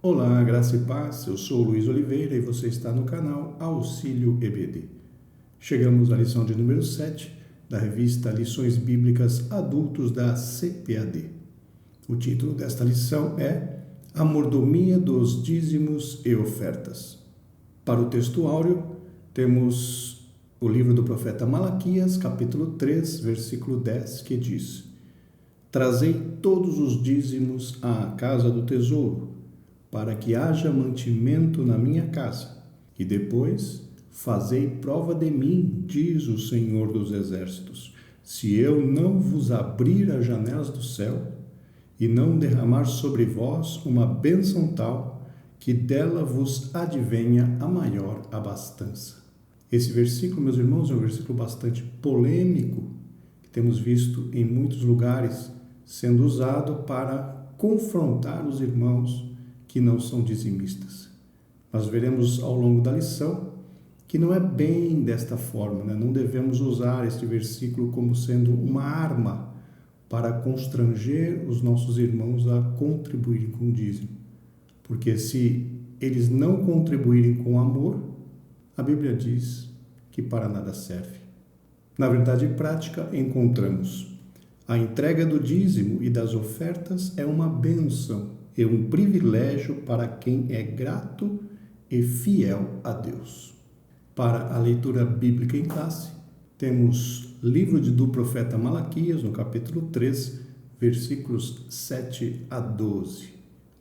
Olá, graça e paz, eu sou o Luiz Oliveira e você está no canal Auxílio EBD. Chegamos à lição de número 7 da revista Lições Bíblicas Adultos da CPAD. O título desta lição é A Mordomia dos Dízimos e Ofertas. Para o texto áureo, temos o livro do profeta Malaquias, capítulo 3, versículo 10, que diz: Trazei todos os dízimos à casa do tesouro, para que haja mantimento na minha casa, e depois fazei prova de mim, diz o Senhor dos Exércitos, se eu não vos abrir as janelas do céu e não derramar sobre vós uma bênção tal, que dela vos advenha a maior abastança. Esse versículo, meus irmãos, é um versículo bastante polêmico, que temos visto em muitos lugares sendo usado para confrontar os irmãos que não são dizimistas. Nós veremos ao longo da lição que não é bem desta forma, né? Não devemos usar este versículo como sendo uma arma para constranger os nossos irmãos a contribuírem com o dízimo. Porque se eles não contribuírem com amor, a Bíblia diz que para nada serve. Na verdade prática, encontramos a entrega do dízimo e das ofertas é uma bênção, é um privilégio para quem é grato e fiel a Deus. Para a leitura bíblica em classe, temos livro do profeta Malaquias, no capítulo 3, versículos 7 a 12.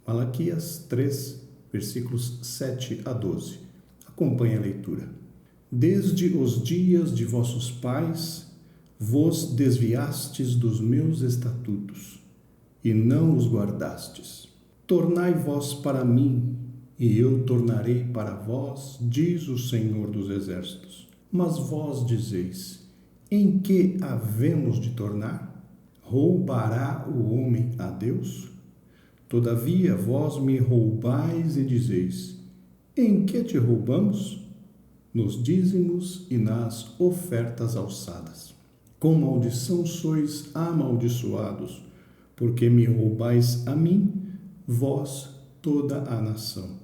Malaquias 3, versículos 7 a 12. Acompanhe a leitura. Desde os dias de vossos pais, vos desviastes dos meus estatutos, e não os guardastes. Tornai vós para mim, e eu tornarei para vós, diz o Senhor dos Exércitos. Mas vós dizeis, em que havemos de tornar? Roubará o homem a Deus? Todavia vós me roubais e dizeis, em que te roubamos? Nos dízimos e nas ofertas alçadas. Com maldição sois amaldiçoados, porque me roubais a mim, vós toda a nação.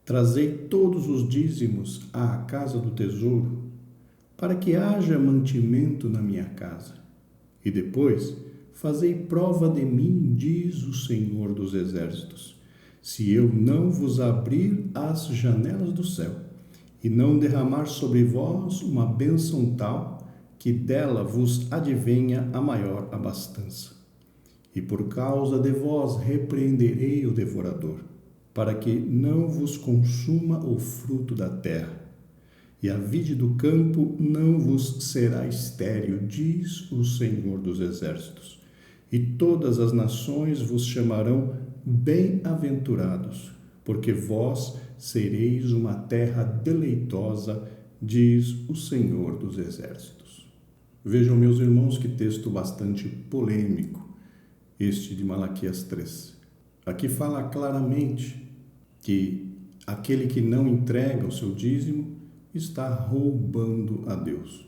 Trazei todos os dízimos à casa do tesouro, para que haja mantimento na minha casa. E depois fazei prova de mim, diz o Senhor dos Exércitos, se eu não vos abrir as janelas do céu, e não derramar sobre vós uma bênção tal, que dela vos advenha a maior abastança. E por causa de vós repreenderei o devorador, para que não vos consuma o fruto da terra, e a vide do campo não vos será estéril, diz o Senhor dos Exércitos. E todas as nações vos chamarão bem-aventurados, porque vós sereis uma terra deleitosa, diz o Senhor dos Exércitos. Vejam, meus irmãos, que texto bastante polêmico, este de Malaquias 3. Aqui fala claramente que aquele que não entrega o seu dízimo está roubando a Deus.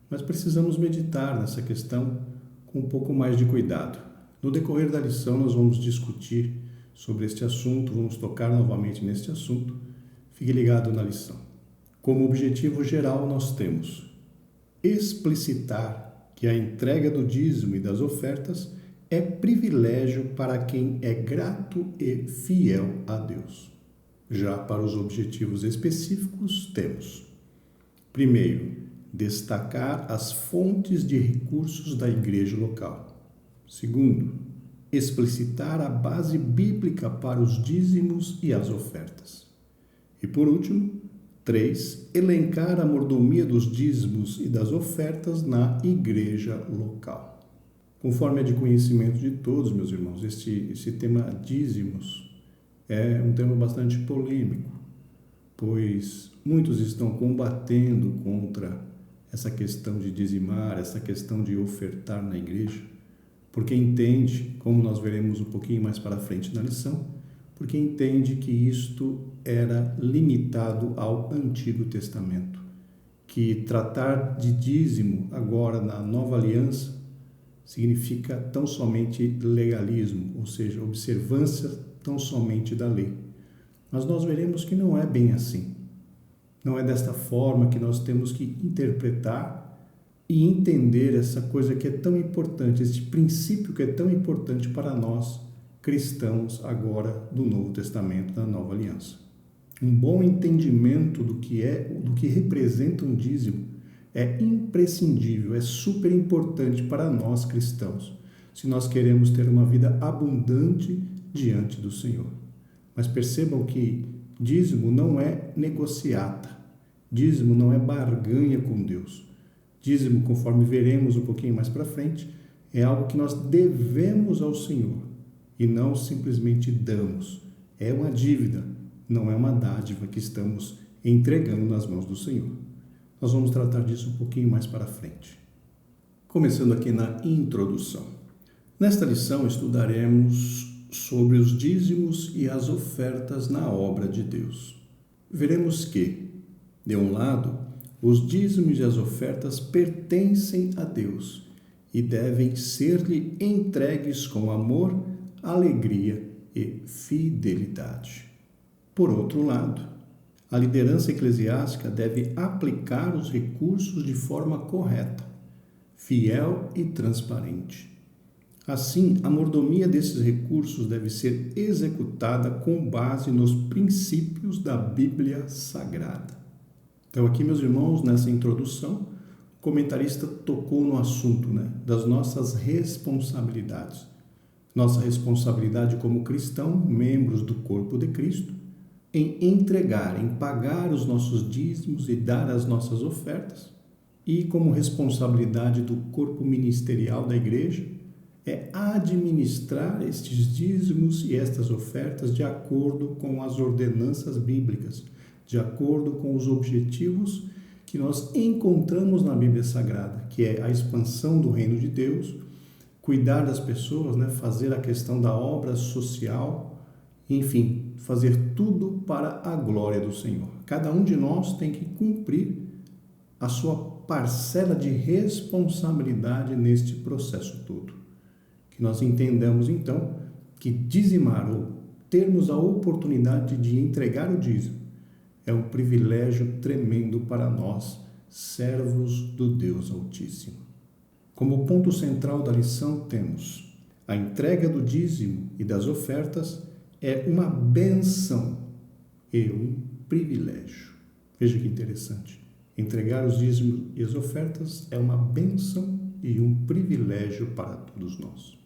Mas precisamos meditar nessa questão com um pouco mais de cuidado. No decorrer da lição nós vamos discutir sobre este assunto, vamos tocar novamente neste assunto. Fique ligado na lição. Como objetivo geral nós temos explicitar que a entrega do dízimo e das ofertas é privilégio para quem é grato e fiel a Deus. Já para os objetivos específicos, temos: primeiro, destacar as fontes de recursos da igreja local. Segundo, explicitar a base bíblica para os dízimos e as ofertas. E por último, 3, elencar a mordomia dos dízimos e das ofertas na igreja local. Conforme é de conhecimento de todos, meus irmãos, esse tema dízimos é um tema bastante polêmico, pois muitos estão combatendo contra essa questão de dizimar, essa questão de ofertar na igreja, porque entende, como nós veremos um pouquinho mais para frente na lição, porque entende que isto era limitado ao Antigo Testamento, que tratar de dízimo agora na Nova Aliança significa tão somente legalismo, ou seja, observância tão somente da lei. Mas nós veremos que não é bem assim. Não é desta forma que nós temos que interpretar e entender essa coisa que é tão importante, esse princípio que é tão importante para nós, cristãos, agora do Novo Testamento, da Nova Aliança. Um bom entendimento do que representa um dízimo é imprescindível, é super importante para nós cristãos, se nós queremos ter uma vida abundante diante do Senhor. Mas percebam que dízimo não é negociata, dízimo não é barganha com Deus. Dízimo, conforme veremos um pouquinho mais para frente, é algo que nós devemos ao Senhor e não simplesmente damos. É uma dívida, não é uma dádiva que estamos entregando nas mãos do Senhor. Nós vamos tratar disso um pouquinho mais para frente. Começando aqui na introdução. Nesta lição estudaremos sobre os dízimos e as ofertas na obra de Deus. Veremos que, de um lado, os dízimos e as ofertas pertencem a Deus e devem ser-lhe entregues com amor, alegria e fidelidade. Por outro lado, a liderança eclesiástica deve aplicar os recursos de forma correta, fiel e transparente. Assim, a mordomia desses recursos deve ser executada com base nos princípios da Bíblia Sagrada. Então, aqui, meus irmãos, nessa introdução, o comentarista tocou no assunto, das nossas responsabilidades. Nossa responsabilidade como cristão, membros do corpo de Cristo, em entregar, em pagar os nossos dízimos e dar as nossas ofertas. E como responsabilidade do corpo ministerial da igreja, é administrar estes dízimos e estas ofertas de acordo com as ordenanças bíblicas, de acordo com os objetivos que nós encontramos na Bíblia Sagrada, que é a expansão do reino de Deus, cuidar das pessoas, fazer a questão da obra social, enfim, fazer tudo para a glória do Senhor. Cada um de nós tem que cumprir a sua parcela de responsabilidade neste processo todo. Que nós entendamos, então, que dizimar ou termos a oportunidade de entregar o dízimo é um privilégio tremendo para nós, servos do Deus Altíssimo. Como ponto central da lição temos a entrega do dízimo e das ofertas é uma bênção e um privilégio. Veja que interessante. Entregar os dízimos e as ofertas é uma bênção e um privilégio para todos nós.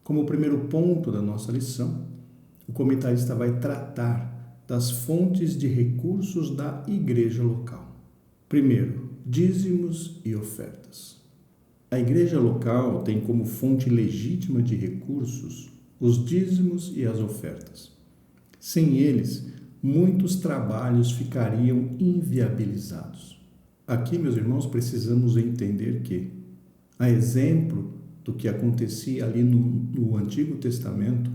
Como primeiro ponto da nossa lição, o comentarista vai tratar das fontes de recursos da igreja local. Primeiro, dízimos e ofertas. A igreja local tem como fonte legítima de recursos os dízimos e as ofertas. Sem eles, muitos trabalhos ficariam inviabilizados. Aqui, meus irmãos, precisamos entender que, a exemplo do que acontecia ali no Antigo Testamento,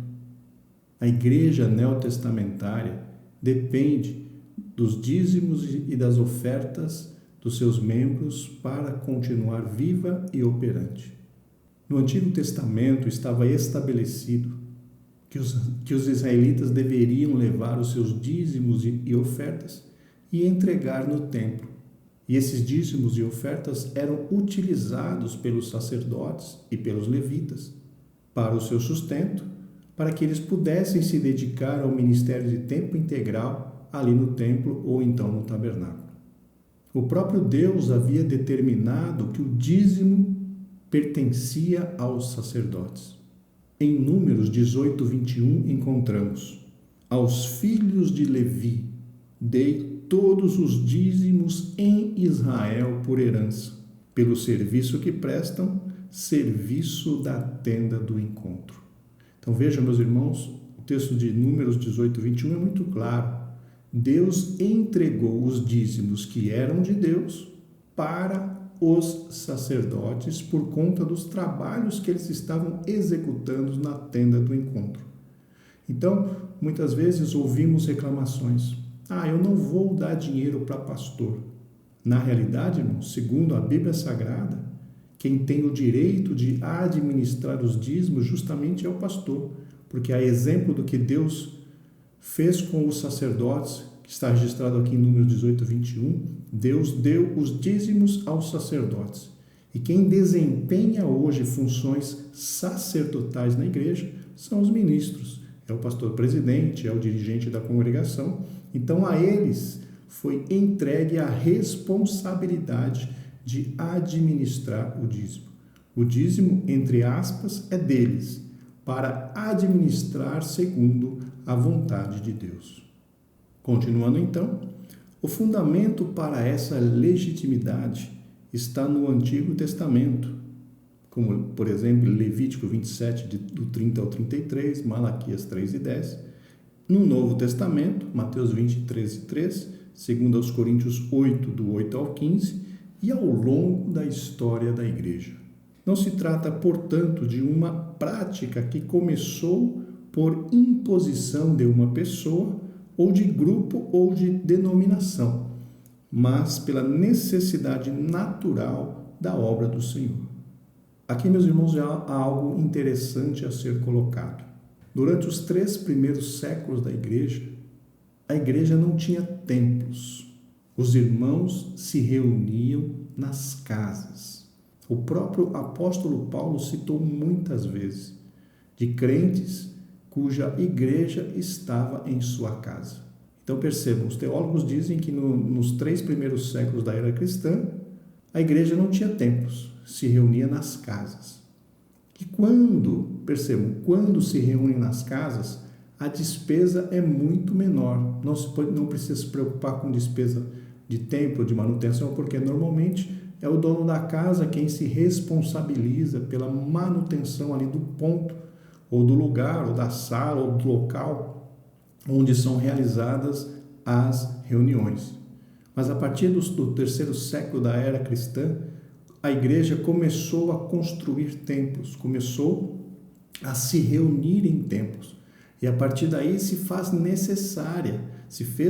a igreja neotestamentária depende dos dízimos e das ofertas dos seus membros para continuar viva e operante. No Antigo Testamento estava estabelecido que os israelitas deveriam levar os seus dízimos e ofertas e entregar no templo. E esses dízimos e ofertas eram utilizados pelos sacerdotes e pelos levitas para o seu sustento, para que eles pudessem se dedicar ao ministério de tempo integral ali no templo ou então no tabernáculo. O próprio Deus havia determinado que o dízimo pertencia aos sacerdotes. Em Números 18, 21, encontramos: aos filhos de Levi dei todos os dízimos em Israel por herança, pelo serviço que prestam, serviço da tenda do encontro. Então vejam, meus irmãos, o texto de Números 18, 21 é muito claro. Deus entregou os dízimos que eram de Deus para os sacerdotes por conta dos trabalhos que eles estavam executando na tenda do encontro. Então, muitas vezes ouvimos reclamações. Eu não vou dar dinheiro para pastor. Na realidade, irmão, segundo a Bíblia Sagrada, quem tem o direito de administrar os dízimos justamente é o pastor, porque a exemplo do que Deus fez com os sacerdotes, que está registrado aqui em Números 18, 21, Deus deu os dízimos aos sacerdotes. E quem desempenha hoje funções sacerdotais na igreja são os ministros. É o pastor presidente, é o dirigente da congregação. Então a eles foi entregue a responsabilidade de administrar o dízimo. O dízimo, entre aspas, é deles, para administrar segundo a vontade de Deus. Continuando então, o fundamento para essa legitimidade está no Antigo Testamento, como, por exemplo, Levítico 27, do 30 ao 33, Malaquias 3 e 10. No Novo Testamento, Mateus 23 e 3, 2 Coríntios 8, do 8 ao 15, e ao longo da história da Igreja. Não se trata, portanto, de uma prática que começou por imposição de uma pessoa, ou de grupo, ou de denominação, mas pela necessidade natural da obra do Senhor. Aqui, meus irmãos, há algo interessante a ser colocado. Durante os 3 primeiros séculos da igreja, a igreja não tinha templos. Os irmãos se reuniam nas casas. O próprio apóstolo Paulo citou muitas vezes de crentes cuja igreja estava em sua casa. Então percebam, os teólogos dizem que nos 3 primeiros séculos da era cristã, a igreja não tinha templos, se reunia nas casas. E quando se reúne nas casas, a despesa é muito menor. Não precisa se preocupar com despesa de templo, de manutenção, porque normalmente é o dono da casa quem se responsabiliza pela manutenção ali do ponto, ou do lugar, ou da sala, ou do local onde são realizadas as reuniões. Mas a partir do 3º século da era cristã, a igreja começou a construir templos, começou a se reunir em templos. E a partir daí se fez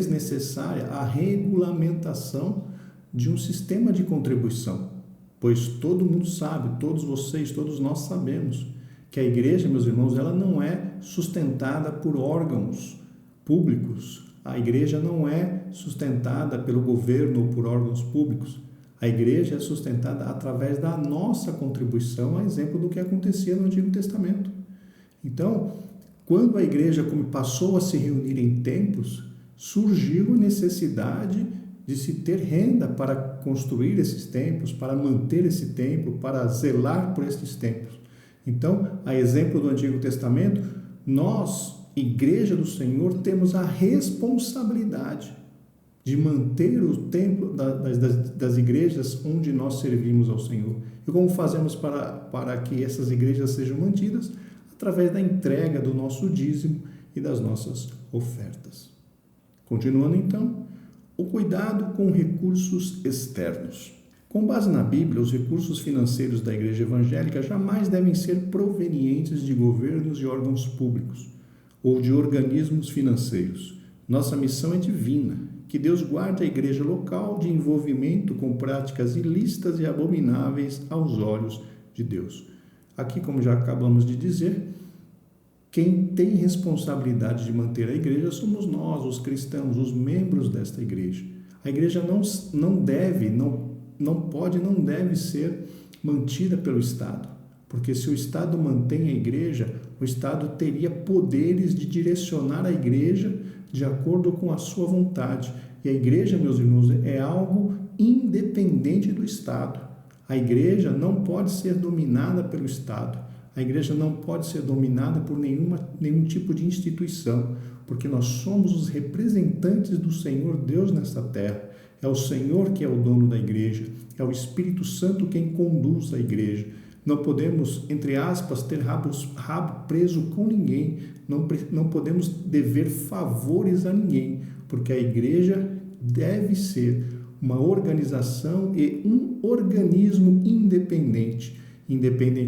necessária a regulamentação de um sistema de contribuição. Pois todo mundo sabe, todos vocês, todos nós sabemos, que a igreja, meus irmãos, ela não é sustentada por órgãos públicos. A igreja não é sustentada pelo governo ou por órgãos públicos. A igreja é sustentada através da nossa contribuição, a exemplo do que acontecia no Antigo Testamento. Então, quando a igreja passou a se reunir em templos, surgiu a necessidade de se ter renda para construir esses templos, para manter esse templo, para zelar por esses templos. Então, a exemplo do Antigo Testamento, nós, Igreja do Senhor, temos a responsabilidade de manter o templo das igrejas onde nós servimos ao Senhor. E como fazemos para que essas igrejas sejam mantidas? Através da entrega do nosso dízimo e das nossas ofertas. Continuando então, o cuidado com recursos externos. Com base na Bíblia, os recursos financeiros da igreja evangélica jamais devem ser provenientes de governos e órgãos públicos ou de organismos financeiros. Nossa missão é divina. Que Deus guarde a igreja local de envolvimento com práticas ilícitas e abomináveis aos olhos de Deus. Aqui, como já acabamos de dizer, quem tem responsabilidade de manter a igreja somos nós, os cristãos, os membros desta igreja. A igreja não deve ser mantida pelo Estado, porque se o Estado mantém a igreja, o Estado teria poderes de direcionar a igreja de acordo com a sua vontade. E a igreja, meus irmãos, é algo independente do Estado. A igreja não pode ser dominada pelo Estado. A igreja não pode ser dominada por nenhum tipo de instituição, porque nós somos os representantes do Senhor Deus nesta terra. É o Senhor que é o dono da igreja, é o Espírito Santo quem conduz a igreja. Não podemos, entre aspas, ter rabo preso com ninguém, não podemos dever favores a ninguém, porque a igreja deve ser uma organização e um organismo independente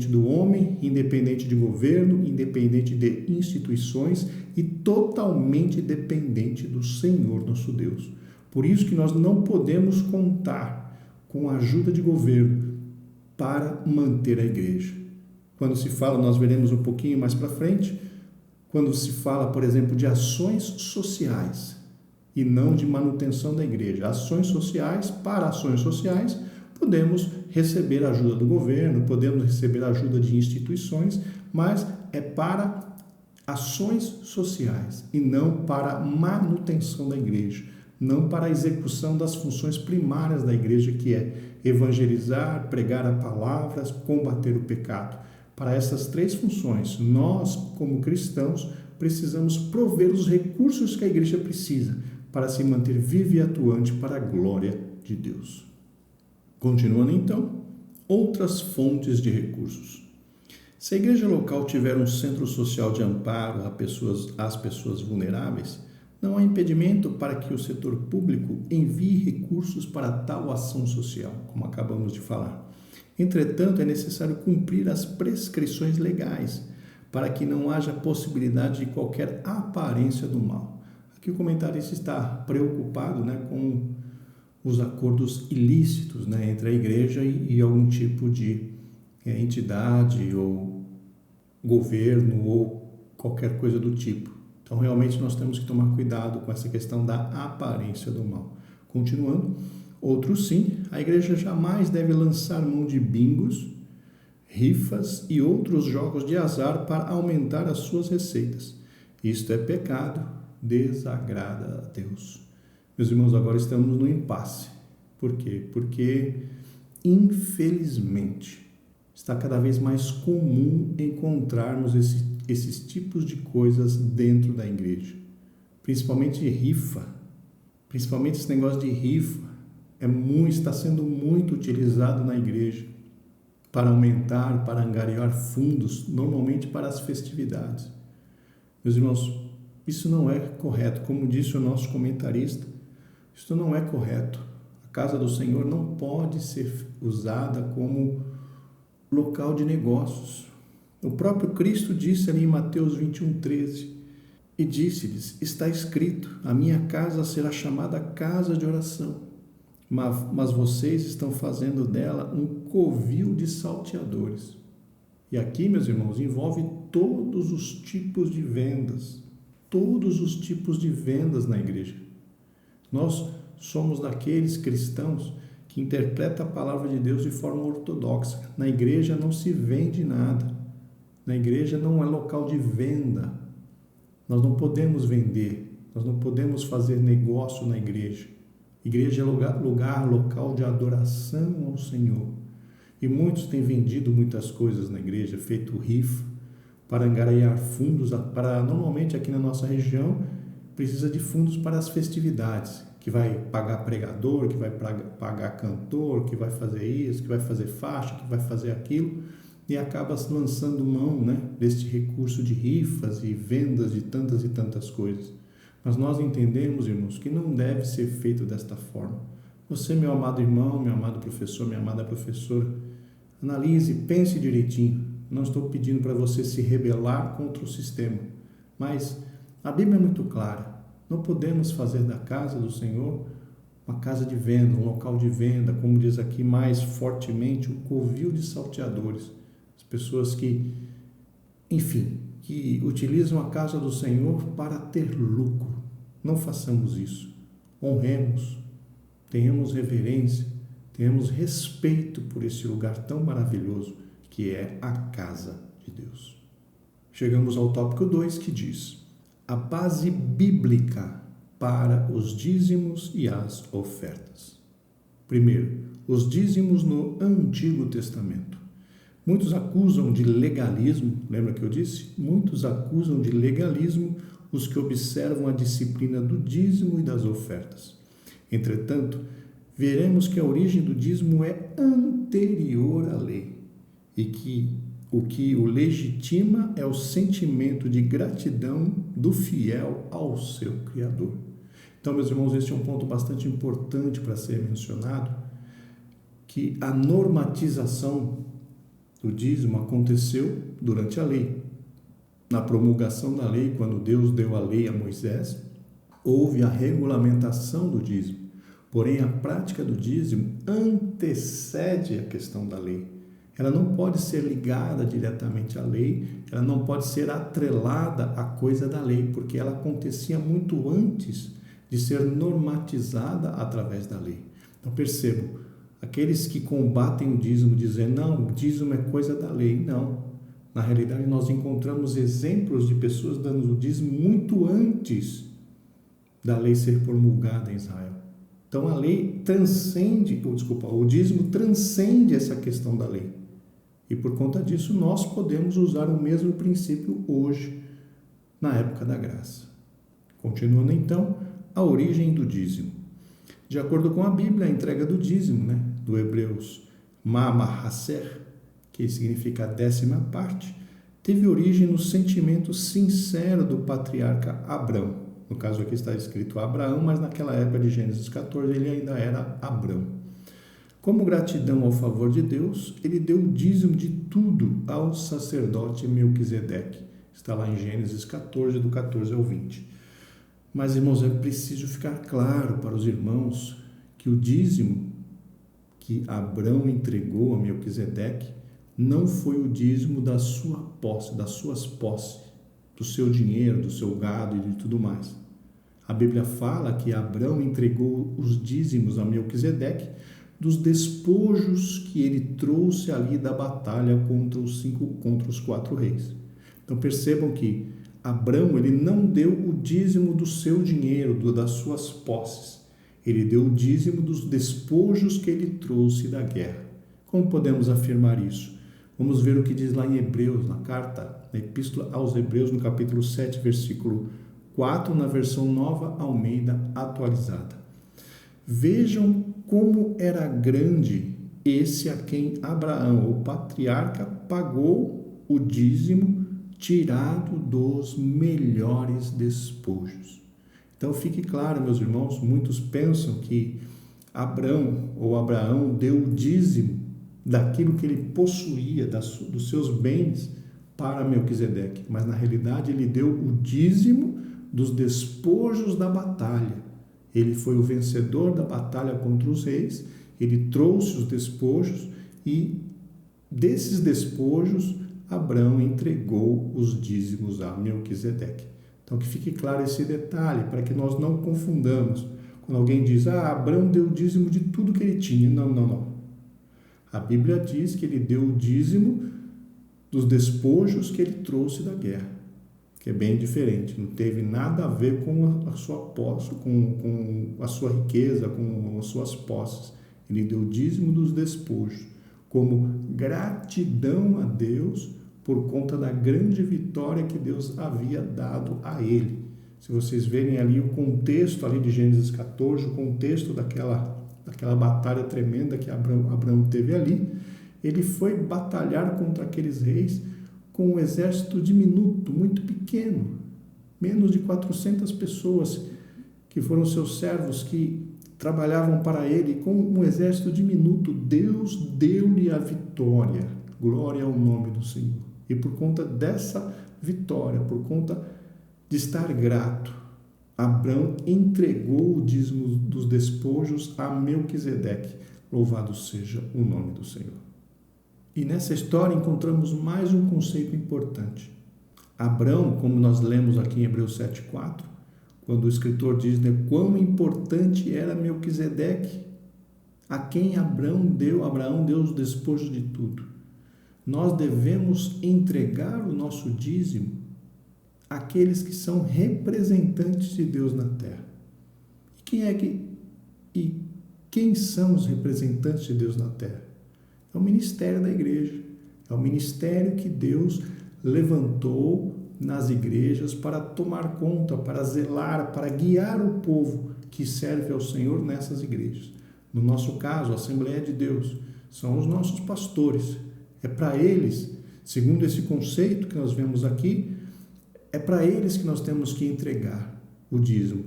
do homem, independente de governo, independente de instituições e totalmente dependente do Senhor nosso Deus. Por isso que nós não podemos contar com a ajuda de governo para manter a igreja. Quando se fala, nós veremos um pouquinho mais para frente, quando se fala, por exemplo, de ações sociais e não de manutenção da igreja. Ações sociais, para ações sociais, podemos receber ajuda do governo, podemos receber ajuda de instituições, mas é para ações sociais e não para manutenção da igreja, não para a execução das funções primárias da igreja, que é evangelizar, pregar a palavra, combater o pecado. Para essas três funções, nós, como cristãos, precisamos prover os recursos que a igreja precisa para se manter viva e atuante para a glória de Deus. Continuando então, outras fontes de recursos. Se a igreja local tiver um centro social de amparo às pessoas vulneráveis, não há impedimento para que o setor público envie recursos para tal ação social, como acabamos de falar. Entretanto, é necessário cumprir as prescrições legais, para que não haja possibilidade de qualquer aparência do mal. Aqui o comentarista está preocupado, com os acordos ilícitos, entre a igreja e algum tipo de entidade ou governo ou qualquer coisa do tipo. Então, realmente, nós temos que tomar cuidado com essa questão da aparência do mal. Continuando, outro sim, a igreja jamais deve lançar mão de bingos, rifas e outros jogos de azar para aumentar as suas receitas. Isto é pecado, desagrada a Deus. Meus irmãos, agora estamos no impasse. Por quê? Porque, infelizmente, está cada vez mais comum encontrarmos esses tipos de coisas dentro da igreja. Principalmente rifa. Principalmente esse negócio de rifa está sendo muito utilizado na igreja para aumentar, para angariar fundos, normalmente para as festividades. Meus irmãos, isso não é correto. Como disse o nosso comentarista, isso não é correto. A casa do Senhor não pode ser usada como local de negócios. O próprio Cristo disse ali em Mateus 21:13, e disse-lhes: está escrito, a minha casa será chamada casa de oração, mas vocês estão fazendo dela um covil de salteadores. E aqui, meus irmãos, envolve todos os tipos de vendas, na igreja. Nós somos daqueles cristãos que interpretam a palavra de Deus de forma ortodoxa. Na igreja não se vende nada. Na igreja não é local de venda. Nós não podemos vender. Nós não podemos fazer negócio na igreja. Igreja é local de adoração ao Senhor. E muitos têm vendido muitas coisas na igreja, feito rifa, para angariar fundos. Normalmente aqui na nossa região, precisa de fundos para as festividades, que vai pagar pregador, que vai pagar cantor, que vai fazer isso, que vai fazer faixa, que vai fazer aquilo, e acaba lançando mão deste recurso de rifas e vendas de tantas e tantas coisas. Mas nós entendemos, irmãos, que não deve ser feito desta forma. Você, meu amado irmão, meu amado professor, minha amada professora, analise, pense direitinho. Não estou pedindo para você se rebelar contra o sistema, mas a Bíblia é muito clara. Não podemos fazer da casa do Senhor uma casa de venda, um local de venda, como diz aqui mais fortemente, um covil de salteadores. As pessoas que utilizam a casa do Senhor para ter lucro. Não façamos isso. Honremos, tenhamos reverência, tenhamos respeito por esse lugar tão maravilhoso que é a casa de Deus. Chegamos ao tópico 2, que diz: a base bíblica para os dízimos e as ofertas. Primeiro, os dízimos no Antigo Testamento. Muitos acusam de legalismo, lembra que eu disse? Muitos acusam de legalismo os que observam a disciplina do dízimo e das ofertas. Entretanto, veremos que a origem do dízimo é anterior à lei e que o legitima é o sentimento de gratidão do fiel ao seu Criador. Então, meus irmãos, este é um ponto bastante importante para ser mencionado, que a normatização do dízimo aconteceu durante a lei. Na promulgação da lei, quando Deus deu a lei a Moisés, houve a regulamentação do dízimo. Porém, a prática do dízimo antecede a questão da lei. ela não pode ser ligada diretamente à lei, ela não pode ser atrelada à coisa da lei, porque ela acontecia muito antes de ser normatizada através da lei. Então percebam, aqueles que combatem o dízimo dizendo, não, o dízimo é coisa da lei, não. Na realidade, nós encontramos exemplos de pessoas dando o dízimo muito antes da lei ser promulgada em Israel. Então a lei transcende, o dízimo transcende essa questão da lei. E por conta disso, nós podemos usar o mesmo princípio hoje, na época da graça. Continuando então, a origem do dízimo. De acordo com a Bíblia, a entrega do dízimo, do Hebreus Ma'aser, que significa a 10ª parte, teve origem no sentimento sincero do patriarca Abrão. No caso aqui está escrito Abraão, mas naquela época de Gênesis 14 ele ainda era Abrão. Como gratidão ao favor de Deus, ele deu o dízimo de tudo ao sacerdote Melquisedeque. Está lá em Gênesis 14, do 14 ao 20. Mas, irmãos, é preciso ficar claro para os irmãos que o dízimo que Abrão entregou a Melquisedeque não foi o dízimo da sua posse, das suas posses, do seu dinheiro, do seu gado e de tudo mais. A Bíblia fala que Abrão entregou os dízimos a Melquisedeque dos despojos que ele trouxe ali da batalha contra os 4 reis. Então percebam que Abrão, ele não deu o dízimo do seu dinheiro, das suas posses. Ele deu o dízimo dos despojos que ele trouxe da guerra. Como podemos afirmar isso? Vamos ver o que diz lá em Hebreus, na Epístola aos Hebreus, no capítulo 7, versículo 4, na versão Nova Almeida atualizada. Vejam como era grande esse a quem Abraão, o patriarca, pagou o dízimo tirado dos melhores despojos. Então fique claro, meus irmãos, muitos pensam que Abraão deu o dízimo daquilo que ele possuía, dos seus bens, para Melquisedeque, mas na realidade ele deu o dízimo dos despojos da batalha. Ele foi o vencedor da batalha contra os reis, ele trouxe os despojos e desses despojos Abrão entregou os dízimos a Melquisedeque. Então que fique claro esse detalhe, para que nós não confundamos. Quando alguém diz, Abrão deu o dízimo de tudo que ele tinha. Não. A Bíblia diz que ele deu o dízimo dos despojos que ele trouxe da guerra, que é bem diferente, não teve nada a ver com a sua posse, com a sua riqueza, com as suas posses. Ele deu o dízimo dos despojos, como gratidão a Deus por conta da grande vitória que Deus havia dado a ele. Se vocês verem ali o contexto ali de Gênesis 14, o contexto daquela batalha tremenda que Abraão teve ali, ele foi batalhar contra aqueles reis com um exército diminuto, muito pequeno, menos de 400 pessoas, que foram seus servos que trabalhavam para ele, com um exército diminuto. Deus deu-lhe a vitória, glória ao nome do Senhor. E por conta dessa vitória, por conta de estar grato, Abrão entregou o dízimo dos despojos a Melquisedeque. Louvado seja o nome do Senhor. E nessa história encontramos mais um conceito importante. Abrão, como nós lemos aqui em Hebreus 7,4, quando o escritor diz quão importante era Melquisedeque, a quem Abraão deu os despojos de tudo. Nós devemos entregar o nosso dízimo àqueles que são representantes de Deus na terra. Quem são os representantes de Deus na terra? É o ministério da igreja, é o ministério que Deus levantou nas igrejas para tomar conta, para zelar, para guiar o povo que serve ao Senhor nessas igrejas. No nosso caso, a Assembleia de Deus, são os nossos pastores. É para eles, segundo esse conceito que nós vemos aqui, é para eles que nós temos que entregar o dízimo.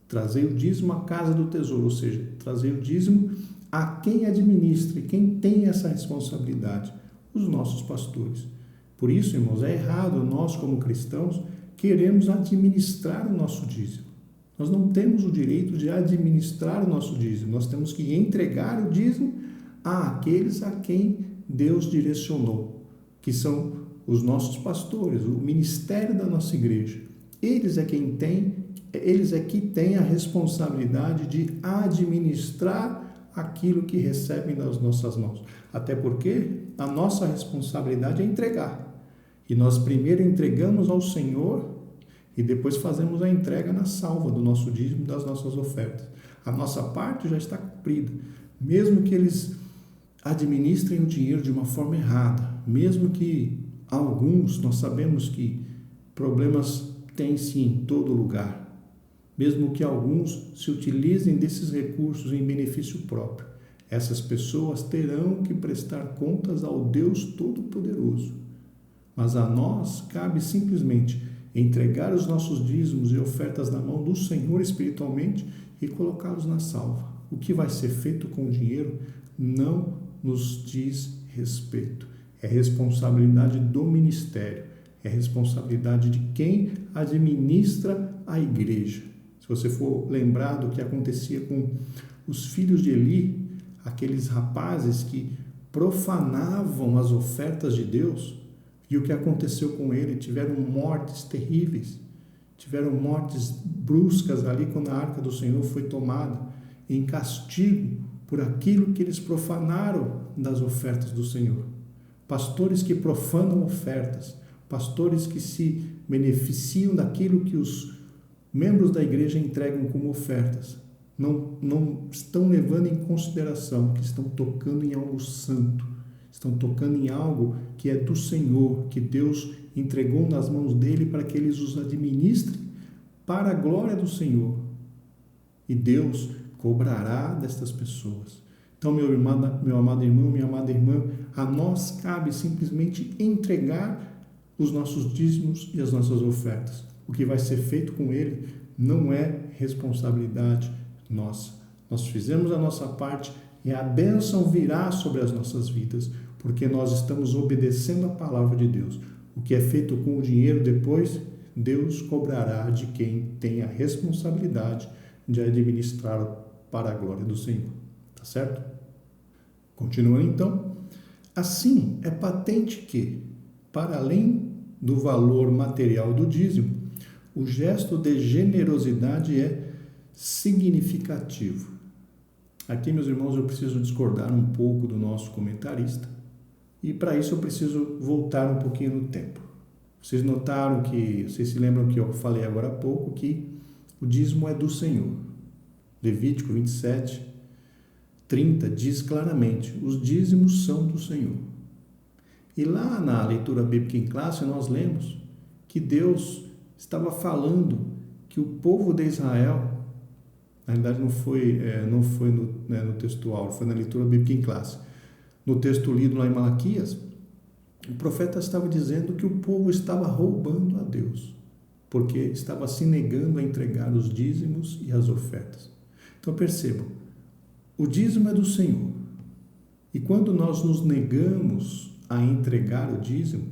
Trazer o dízimo à casa do tesouro, ou seja, trazer o dízimo a quem administra e quem tem essa responsabilidade, os nossos pastores. Por isso, irmãos, é errado nós, como cristãos, queremos administrar o nosso dízimo. Nós não temos o direito de administrar o nosso dízimo, nós temos que entregar o dízimo àqueles a quem Deus direcionou, que são os nossos pastores, o ministério da nossa igreja. Eles é que têm a responsabilidade de administrar aquilo que recebem das nossas mãos. Até porque a nossa responsabilidade é entregar. E nós primeiro entregamos ao Senhor e depois fazemos a entrega na salva do nosso dízimo e das nossas ofertas. A nossa parte já está cumprida. Mesmo que eles administrem o dinheiro de uma forma errada, mesmo que alguns, nós sabemos que problemas tem sim em todo lugar, mesmo que alguns se utilizem desses recursos em benefício próprio, essas pessoas terão que prestar contas ao Deus Todo-Poderoso. Mas a nós cabe simplesmente entregar os nossos dízimos e ofertas na mão do Senhor espiritualmente e colocá-los na salva. O que vai ser feito com o dinheiro não nos diz respeito. É responsabilidade do ministério. É responsabilidade de quem administra a igreja. Se você for lembrar do que acontecia com os filhos de Eli, aqueles rapazes que profanavam as ofertas de Deus, e o que aconteceu com ele? Tiveram mortes terríveis, tiveram mortes bruscas ali quando a arca do Senhor foi tomada, em castigo por aquilo que eles profanaram das ofertas do Senhor. Pastores que profanam ofertas, pastores que se beneficiam daquilo que os membros da igreja entregam como ofertas, não estão levando em consideração que estão tocando em algo santo, estão tocando em algo que é do Senhor, que Deus entregou nas mãos dele para que eles os administrem para a glória do Senhor. E Deus cobrará destas pessoas. Então, meu amado irmão, minha amada irmã, a nós cabe simplesmente entregar os nossos dízimos e as nossas ofertas. O que vai ser feito com ele não é responsabilidade nossa. Nós fizemos a nossa parte e a bênção virá sobre as nossas vidas, porque nós estamos obedecendo a palavra de Deus. O que é feito com o dinheiro depois, Deus cobrará de quem tem a responsabilidade de administrar para a glória do Senhor. Tá certo? Continuando então. Assim, é patente que, para além do valor material do dízimo, o gesto de generosidade é significativo. Aqui, meus irmãos, eu preciso discordar um pouco do nosso comentarista e para isso eu preciso voltar um pouquinho no tempo. Vocês se lembram que eu falei agora há pouco que o dízimo é do Senhor. Levítico 27, 30 diz claramente, os dízimos são do Senhor. E lá na leitura bíblica em classe nós lemos que Deus estava falando que o povo de Israel, na realidade não foi no textual, foi na leitura bíblica em classe. No texto lido lá em Malaquias, o profeta estava dizendo que o povo estava roubando a Deus, porque estava se negando a entregar os dízimos e as ofertas. Então percebam, o dízimo é do Senhor. E quando nós nos negamos a entregar o dízimo,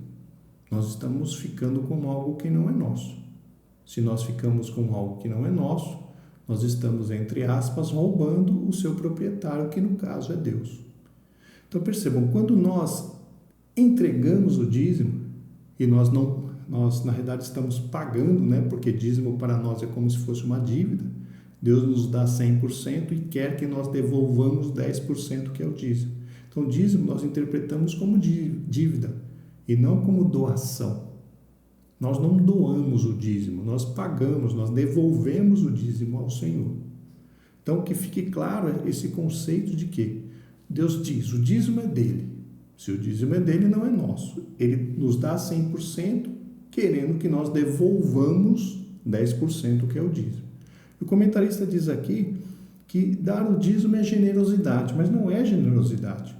nós estamos ficando com algo que não é nosso. Se nós ficamos com algo que não é nosso, nós estamos, entre aspas, roubando o seu proprietário, que no caso é Deus. Então percebam, quando nós entregamos o dízimo, e nós na realidade estamos pagando, porque dízimo para nós é como se fosse uma dívida, Deus nos dá 100% e quer que nós devolvamos 10%, que é o dízimo. Então, dízimo nós interpretamos como dívida e não como doação. Nós não doamos o dízimo, nós pagamos, nós devolvemos o dízimo ao Senhor. Então, que fique claro esse conceito de que Deus diz, o dízimo é dele. Se o dízimo é dele, não é nosso. Ele nos dá 100%, querendo que nós devolvamos 10%, que é o dízimo. O comentarista diz aqui que dar o dízimo é generosidade, mas não é generosidade.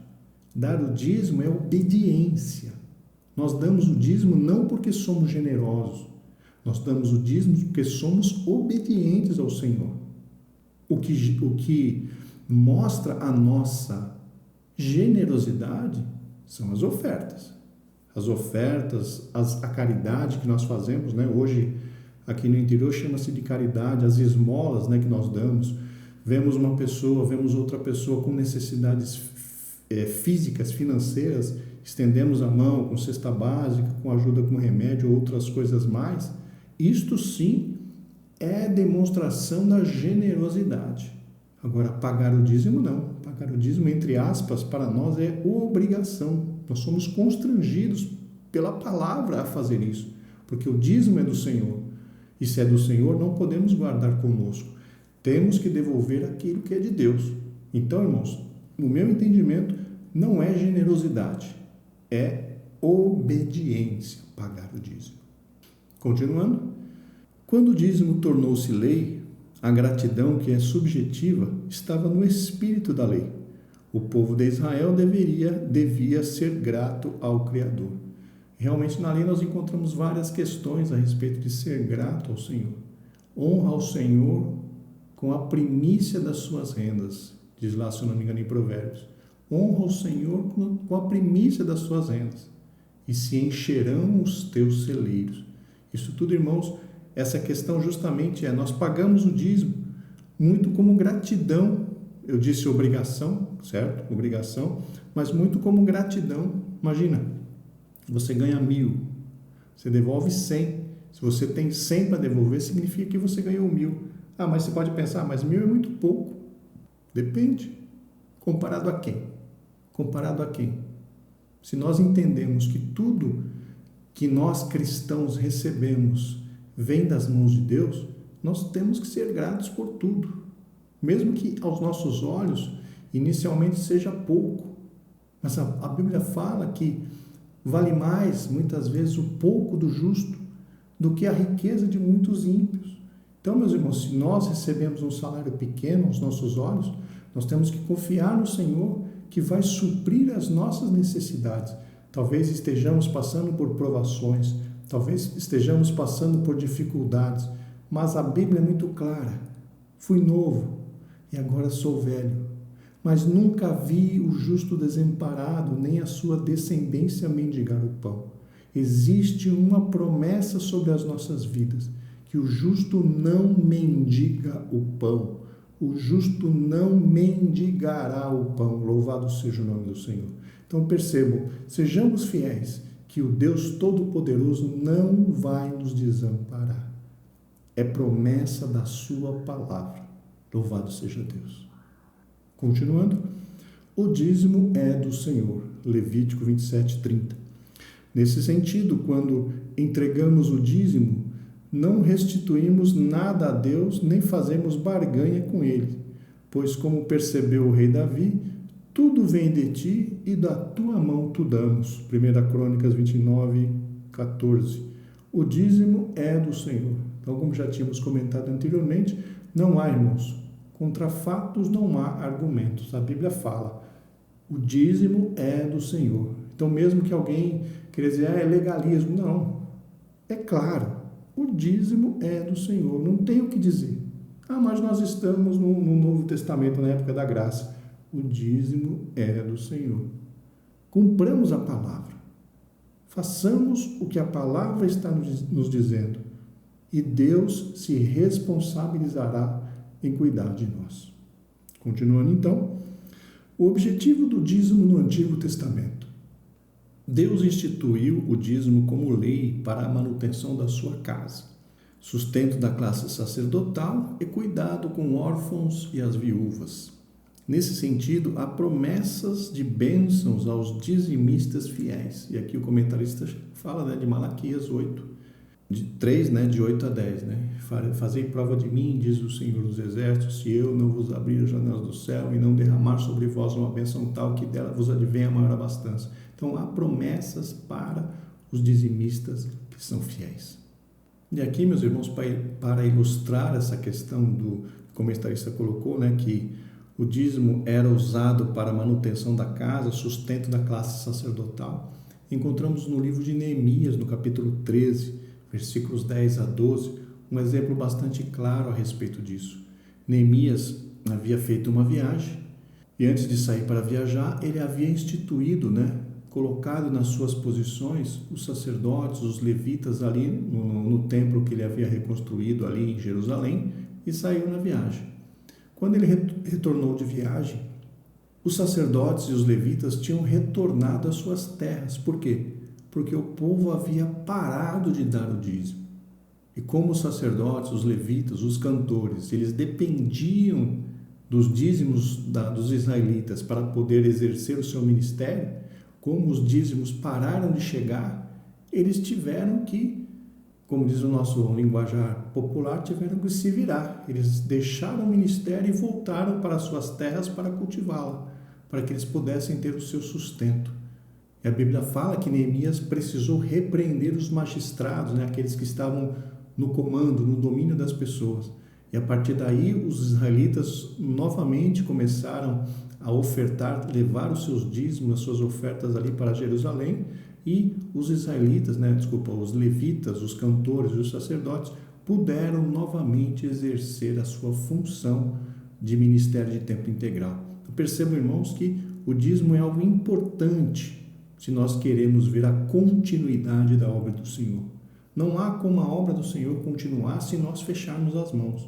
Dar o dízimo é obediência. Nós damos o dízimo não porque somos generosos, nós damos o dízimo porque somos obedientes ao Senhor. O que mostra a nossa generosidade são as ofertas. As ofertas, a caridade que nós fazemos, hoje aqui no interior chama-se de caridade, as esmolas que nós damos. Vemos outra pessoa com necessidades físicas, financeiras, estendemos a mão com cesta básica, com ajuda com remédio ou outras coisas mais, isto sim é demonstração da generosidade. Agora, pagar o dízimo não. Pagar o dízimo, entre aspas, para nós é obrigação. Nós somos constrangidos pela palavra a fazer isso, porque o dízimo é do Senhor. E se é do Senhor, não podemos guardar conosco. Temos que devolver aquilo que é de Deus. Então, irmãos, no meu entendimento, não é generosidade, é obediência pagar o dízimo. Continuando, quando o dízimo tornou-se lei, a gratidão, que é subjetiva, estava no espírito da lei. O povo de Israel devia ser grato ao Criador. Realmente, na lei nós encontramos várias questões a respeito de ser grato ao Senhor. Honra ao Senhor com a primícia das suas rendas, diz lá, se eu não me engano, em Provérbios. Honra ao Senhor com a primícia das suas rendas, e se encherão os teus celeiros. Isso tudo, irmãos, essa questão justamente nós pagamos o dízimo muito como gratidão. Eu disse obrigação, certo? Obrigação, mas muito como gratidão. Imagina, você ganha 1.000, você devolve 100. Se você tem 100 para devolver, significa que você ganhou 1.000. Ah, mas você pode pensar, mas 1.000 é muito pouco. Depende. Comparado a quem? Comparado a quem? Se nós entendemos que tudo que nós cristãos recebemos vem das mãos de Deus, nós temos que ser gratos por tudo. Mesmo que aos nossos olhos, inicialmente seja pouco. Mas a Bíblia fala que vale mais, muitas vezes, o pouco do justo do que a riqueza de muitos ímpios. Então, meus irmãos, se nós recebemos um salário pequeno aos nossos olhos, nós temos que confiar no Senhor, que vai suprir as nossas necessidades. Talvez estejamos passando por provações, talvez estejamos passando por dificuldades, mas a Bíblia é muito clara. Fui novo e agora sou velho, mas nunca vi o justo desamparado, nem a sua descendência mendigar o pão. Existe uma promessa sobre as nossas vidas, que o justo não mendiga o pão. O justo não mendigará o pão. Louvado seja o nome do Senhor. Então percebam, sejamos fiéis, que o Deus Todo-Poderoso não vai nos desamparar. É promessa da sua palavra. Louvado seja Deus. Continuando, o dízimo é do Senhor. Levítico 27:30. Nesse sentido, quando entregamos o dízimo, não restituímos nada a Deus, nem fazemos barganha com Ele, pois, como percebeu o rei Davi, tudo vem de ti e da tua mão tu damos. 1 Crônicas 29:14. O dízimo é do Senhor. Então, como já tínhamos comentado anteriormente, não há, irmãos, contra fatos não há argumentos. A Bíblia fala, o dízimo é do Senhor. Então, mesmo que alguém queira dizer, é legalismo, não. É claro, o dízimo é do Senhor, não tem o que dizer. Ah, mas nós estamos no Novo Testamento, na época da graça. O dízimo é do Senhor. Cumpramos a palavra. Façamos o que a palavra está nos dizendo. E Deus se responsabilizará em cuidar de nós. Continuando então, o objetivo do dízimo no Antigo Testamento. Deus instituiu o dízimo como lei para a manutenção da sua casa, sustento da classe sacerdotal e cuidado com órfãos e as viúvas. Nesse sentido, há promessas de bênçãos aos dizimistas fiéis. E aqui o comentarista fala de Malaquias 8, de 3, de 8 a 10. Fazei prova de mim, diz o Senhor dos Exércitos, se eu não vos abrir as janelas do céu e não derramar sobre vós uma bênção tal que dela vos advenha a maior abastança. Então, há promessas para os dizimistas que são fiéis. E aqui, meus irmãos, para ilustrar essa questão do comentarista colocou, que o dízimo era usado para a manutenção da casa, sustento da classe sacerdotal, encontramos no livro de Neemias, no capítulo 13, versículos 10 a 12, um exemplo bastante claro a respeito disso. Neemias havia feito uma viagem e antes de sair para viajar, ele havia instituído, colocado nas suas posições os sacerdotes, os levitas ali no templo que ele havia reconstruído ali em Jerusalém e saiu na viagem. Quando ele retornou de viagem, Os sacerdotes e os levitas tinham retornado às suas terras. Por quê? Porque o povo havia parado de dar o dízimo. E como os sacerdotes, os levitas, os cantores, eles dependiam dos dízimos dos israelitas para poder exercer o seu ministério, como os dízimos pararam de chegar, eles tiveram que, como diz o nosso linguajar popular, tiveram que se virar. Eles deixaram o ministério e voltaram para suas terras para cultivá-la, para que eles pudessem ter o seu sustento. E a Bíblia fala que Neemias precisou repreender os magistrados, aqueles que estavam no comando, no domínio das pessoas. E a partir daí, os israelitas novamente começaram a ofertar, levar os seus dízimos, as suas ofertas ali para Jerusalém, e os israelitas, os levitas, os cantores e os sacerdotes puderam novamente exercer a sua função de ministério de tempo integral. Então, percebam, irmãos, que o dízimo é algo importante se nós queremos ver a continuidade da obra do Senhor. Não há como a obra do Senhor continuar se nós fecharmos as mãos.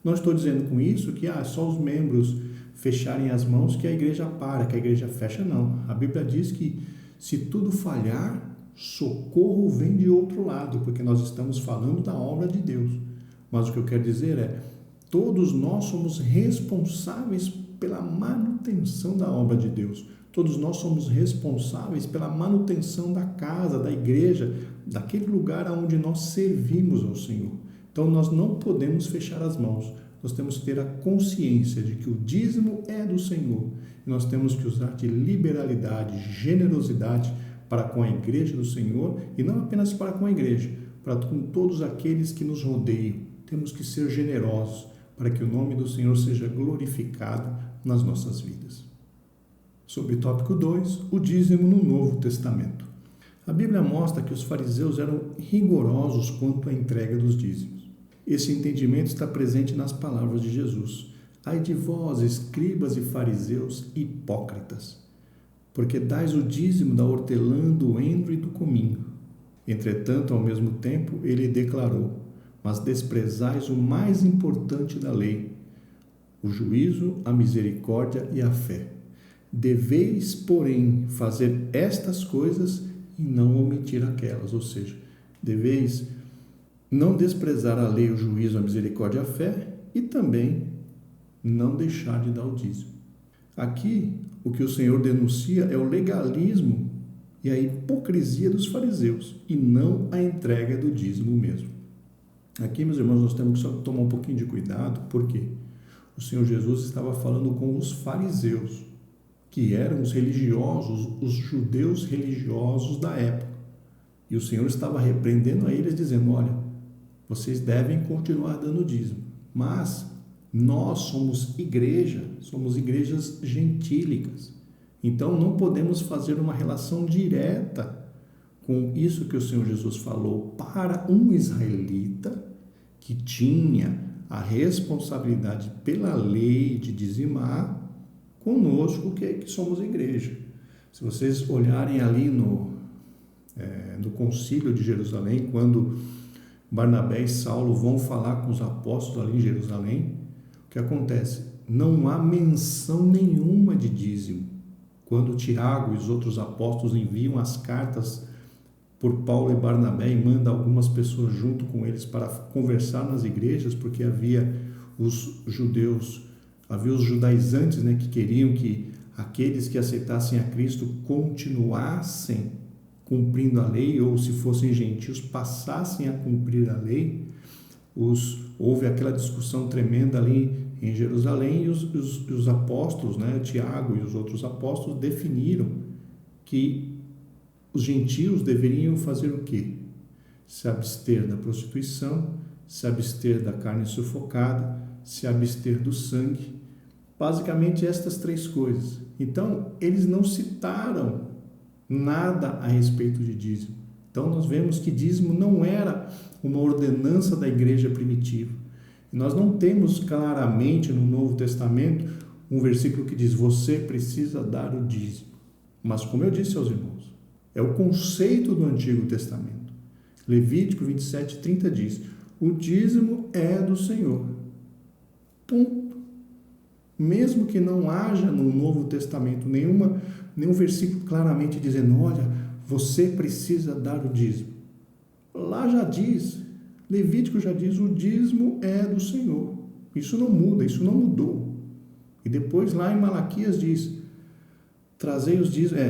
Não estou dizendo com isso que só os membros fecharem as mãos que a igreja para, que a igreja fecha, não. A Bíblia diz que se tudo falhar, socorro vem de outro lado, porque nós estamos falando da obra de Deus. Mas o que eu quero dizer é, todos nós somos responsáveis pela manutenção da obra de Deus. Todos nós somos responsáveis pela manutenção da casa, da igreja, daquele lugar onde nós servimos ao Senhor. Então, nós não podemos fechar as mãos. Nós temos que ter a consciência de que o dízimo é do Senhor. E nós temos que usar de liberalidade, generosidade para com a igreja do Senhor, e não apenas para com a igreja, para com todos aqueles que nos rodeiam. Temos que ser generosos para que o nome do Senhor seja glorificado nas nossas vidas. Sobre o tópico 2, o dízimo no Novo Testamento. A Bíblia mostra que os fariseus eram rigorosos quanto à entrega dos dízimos. Esse entendimento está presente nas palavras de Jesus. Ai de vós, escribas e fariseus hipócritas, porque dais o dízimo da hortelã, do endro e do cominho. Entretanto, ao mesmo tempo, ele declarou: mas desprezais o mais importante da lei, o juízo, a misericórdia e a fé. Deveis, porém, fazer estas coisas e não omitir aquelas, ou seja, deveis não desprezar a lei, o juízo, a misericórdia e a fé, e também não deixar de dar o dízimo. Aqui, o que o Senhor denuncia é o legalismo e a hipocrisia dos fariseus, e não a entrega do dízimo mesmo. Aqui, meus irmãos, nós temos que só tomar um pouquinho de cuidado, porque o Senhor Jesus estava falando com os fariseus, que eram os religiosos, os judeus religiosos da época. E o Senhor estava repreendendo a eles, dizendo: olha, vocês devem continuar dando dízimo, mas nós somos igrejas gentílicas. Então não podemos fazer uma relação direta com isso que o Senhor Jesus falou para um israelita que tinha a responsabilidade pela lei de dizimar, conosco que somos igreja. Se vocês olharem ali no concílio de Jerusalém, quando Barnabé e Saulo vão falar com os apóstolos ali em Jerusalém, o que acontece? Não há menção nenhuma de dízimo. Quando Tiago e os outros apóstolos enviam as cartas por Paulo e Barnabé e manda algumas pessoas junto com eles para conversar nas igrejas, porque havia os judaizantes, que queriam que aqueles que aceitassem a Cristo continuassem cumprindo a lei, ou se fossem gentios, passassem a cumprir a lei. Houve aquela discussão tremenda ali em Jerusalém, e os apóstolos, Tiago e os outros apóstolos, definiram que os gentios deveriam fazer o quê? Se abster da prostituição, se abster da carne sufocada, se abster do sangue, basicamente estas três coisas. Então, eles não citaram nada a respeito de dízimo. Então, nós vemos que dízimo não era uma ordenança da igreja primitiva. E nós não temos claramente no Novo Testamento um versículo que diz: você precisa dar o dízimo. Mas, como eu disse aos irmãos, é o conceito do Antigo Testamento. Levítico 27:30 diz: o dízimo é do Senhor. Ponto. Mesmo que não haja no Novo Testamento nenhum versículo claramente dizendo, olha, você precisa dar o dízimo. Lá já diz, Levítico já diz, o dízimo é do Senhor. Isso não muda, isso não mudou. E depois lá em Malaquias diz, trazei os dízimos,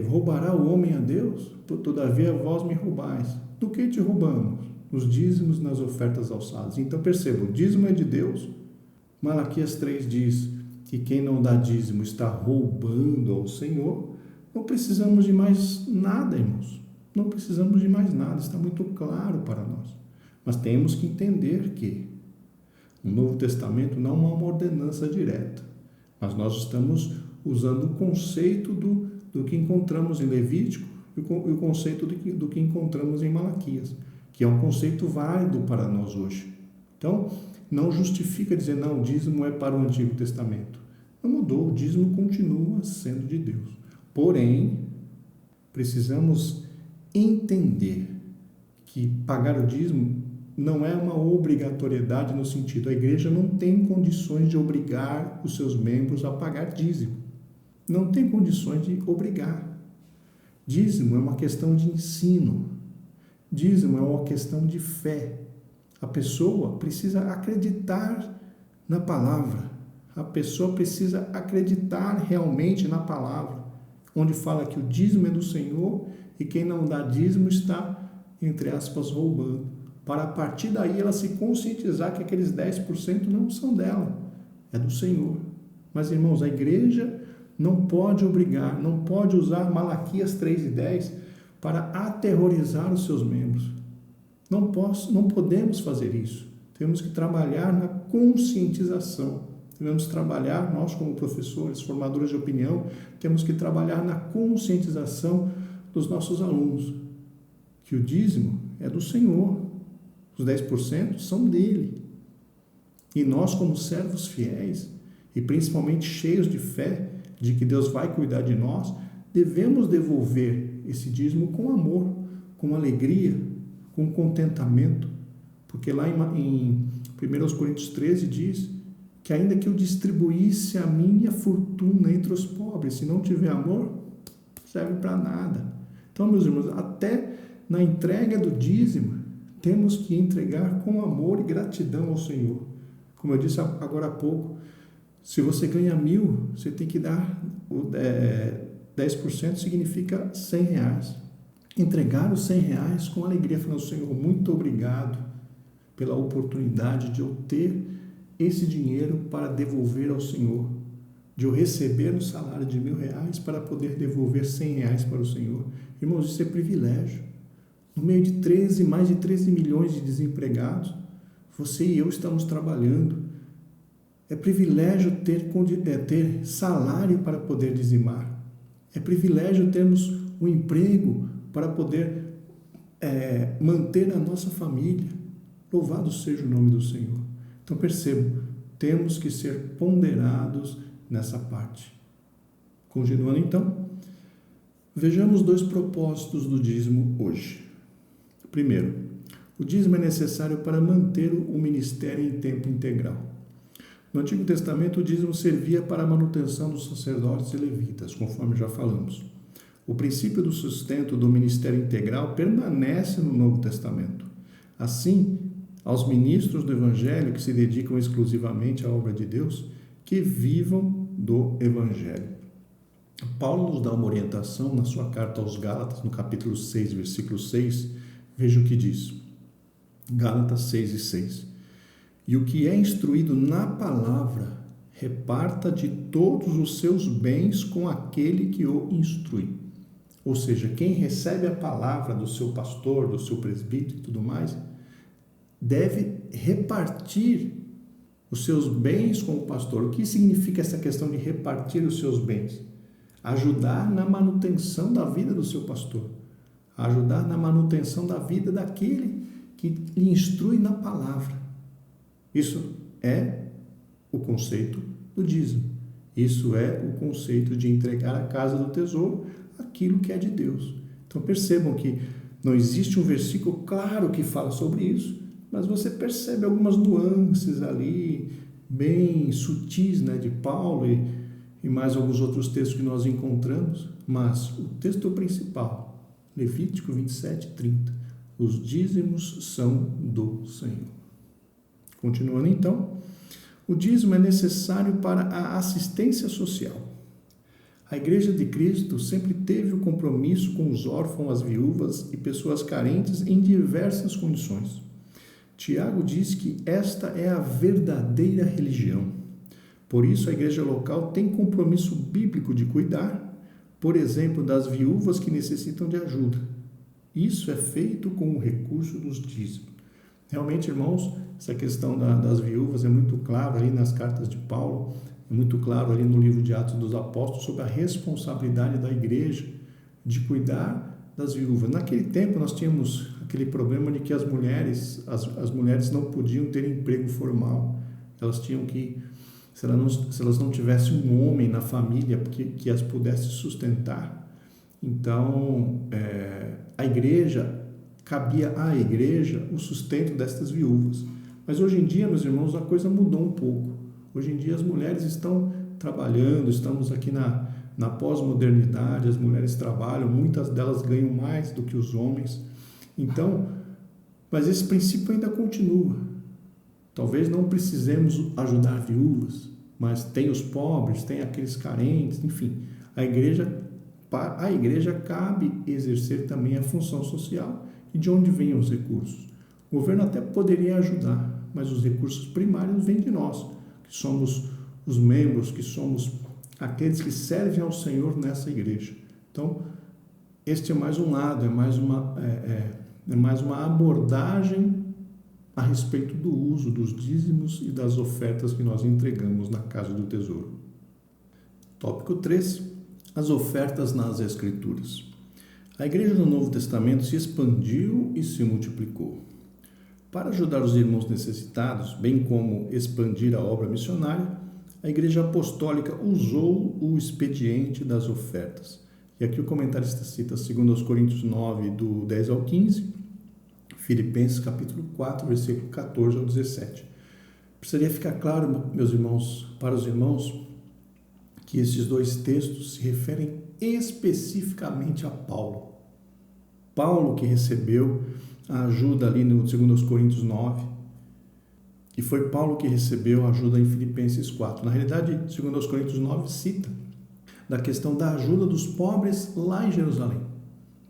roubará o homem a Deus? Todavia vós me roubais. Do que te roubamos? Os dízimos nas ofertas alçadas. Então perceba, o dízimo é de Deus. Malaquias 3 diz que quem não dá dízimo está roubando ao Senhor. Não precisamos de mais nada, irmãos. Não precisamos de mais nada, está muito claro para nós. Mas temos que entender que o Novo Testamento não é uma ordenança direta, mas nós estamos usando o conceito do que encontramos em Levítico e o conceito do que encontramos em Malaquias, que é um conceito válido para nós hoje. Então, não justifica dizer, não, o dízimo é para o Antigo Testamento. Não mudou, o dízimo continua sendo de Deus. Porém, precisamos entender que pagar o dízimo não é uma obrigatoriedade no sentido, a igreja não tem condições de obrigar os seus membros a pagar dízimo. Não tem condições de obrigar. Dízimo é uma questão de ensino. Dízimo é uma questão de fé. A pessoa precisa acreditar na palavra. A pessoa precisa acreditar realmente na palavra, onde fala que o dízimo é do Senhor e quem não dá dízimo está, entre aspas, roubando. Para a partir daí ela se conscientizar que aqueles 10% não são dela, é do Senhor. Mas, irmãos, a igreja não pode obrigar, não pode usar Malaquias 3:10 para aterrorizar os seus membros. Não podemos fazer isso. Temos que trabalhar na conscientização. Devemos trabalhar, nós como professores, formadores de opinião, temos que trabalhar na conscientização dos nossos alunos, que o dízimo é do Senhor, os 10% são dele. E nós, como servos fiéis, e principalmente cheios de fé, de que Deus vai cuidar de nós, devemos devolver esse dízimo com amor, com alegria, com contentamento, porque lá em 1 Coríntios 13 diz que ainda que eu distribuísse a minha fortuna entre os pobres, se não tiver amor, serve para nada. Então, meus irmãos, até na entrega do dízimo, temos que entregar com amor e gratidão ao Senhor. Como eu disse agora há pouco, se você ganha 1.000, você tem que dar 10%, significa R$100. Entregar os R$100 com alegria, falando, Senhor, muito obrigado pela oportunidade de eu ter esse dinheiro para devolver ao Senhor, de eu receber o salário de R$1.000 para poder devolver R$100 para o Senhor. Irmãos, isso é privilégio. No meio de mais de 13 milhões de desempregados, você e eu estamos trabalhando. É privilégio ter salário para poder dizimar. É privilégio termos um emprego para poder manter a nossa família. Louvado seja o nome do Senhor. Então percebo, temos que ser ponderados nessa parte. Continuando então, vejamos 2 propósitos do dízimo hoje. Primeiro, o dízimo é necessário para manter o ministério em tempo integral. No Antigo Testamento, o dízimo servia para a manutenção dos sacerdotes e levitas, conforme já falamos. O princípio do sustento do ministério integral permanece no Novo Testamento. Assim, aos ministros do Evangelho que se dedicam exclusivamente à obra de Deus, que vivam do Evangelho. Paulo nos dá uma orientação na sua carta aos Gálatas, no capítulo 6, versículo 6, veja o que diz. Gálatas 6:6. E o que é instruído na palavra, reparta de todos os seus bens com aquele que o instrui. Ou seja, quem recebe a palavra do seu pastor, do seu presbítero e tudo mais, deve repartir os seus bens com o pastor. O que significa essa questão de repartir os seus bens? Ajudar na manutenção da vida do seu pastor. Ajudar na manutenção da vida daquele que lhe instrui na palavra. Isso é o conceito do dízimo. Isso é o conceito de entregar à casa do tesouro aquilo que é de Deus. Então percebam que não existe um versículo claro que fala sobre isso, mas você percebe algumas nuances ali, bem sutis, né, de Paulo e mais alguns outros textos que nós encontramos, mas o texto principal, Levítico 27:30, os dízimos são do Senhor. Continuando então, o dízimo é necessário para a assistência social. A Igreja de Cristo sempre teve o compromisso com os órfãos, as viúvas e pessoas carentes em diversas condições. Tiago diz que esta é a verdadeira religião. Por isso, a igreja local tem compromisso bíblico de cuidar, por exemplo, das viúvas que necessitam de ajuda. Isso é feito com o recurso dos dízimos. Realmente, irmãos, essa questão das viúvas é muito clara ali nas cartas de Paulo, é muito claro ali no livro de Atos dos Apóstolos sobre a responsabilidade da igreja de cuidar das viúvas. Naquele tempo nós tínhamos aquele problema de que as mulheres não podiam ter emprego formal. Elas tinham que, se elas não tivessem um homem na família que as pudesse sustentar, então cabia à igreja o sustento destas viúvas. Mas hoje em dia, meus irmãos, a coisa mudou um pouco. Hoje em dia as mulheres estão trabalhando, estamos aqui na pós-modernidade, as mulheres trabalham, muitas delas ganham mais do que os homens. Então, mas esse princípio ainda continua. Talvez não precisemos ajudar viúvas, mas tem os pobres, tem aqueles carentes, enfim. A igreja cabe exercer também a função social. E de onde vêm os recursos? O governo até poderia ajudar, mas os recursos primários vêm de nós, que somos os membros, que somos aqueles que servem ao Senhor nessa igreja. Então, este é mais um lado, é mais uma abordagem a respeito do uso dos dízimos e das ofertas que nós entregamos na casa do tesouro. Tópico 3. As ofertas nas Escrituras. A igreja do Novo Testamento se expandiu e se multiplicou. Para ajudar os irmãos necessitados, bem como expandir a obra missionária, a Igreja Apostólica usou o expediente das ofertas. E aqui o comentarista cita 2 Coríntios 9, do 10 ao 15, Filipenses capítulo 4, versículo 14 ao 17. Precisaria ficar claro, meus irmãos, para os irmãos, que esses dois textos se referem especificamente a Paulo. Paulo que recebeu a ajuda ali no 2 Coríntios 9, e foi Paulo que recebeu a ajuda em Filipenses 4. Na realidade, 2 Coríntios 9 cita da questão da ajuda dos pobres lá em Jerusalém,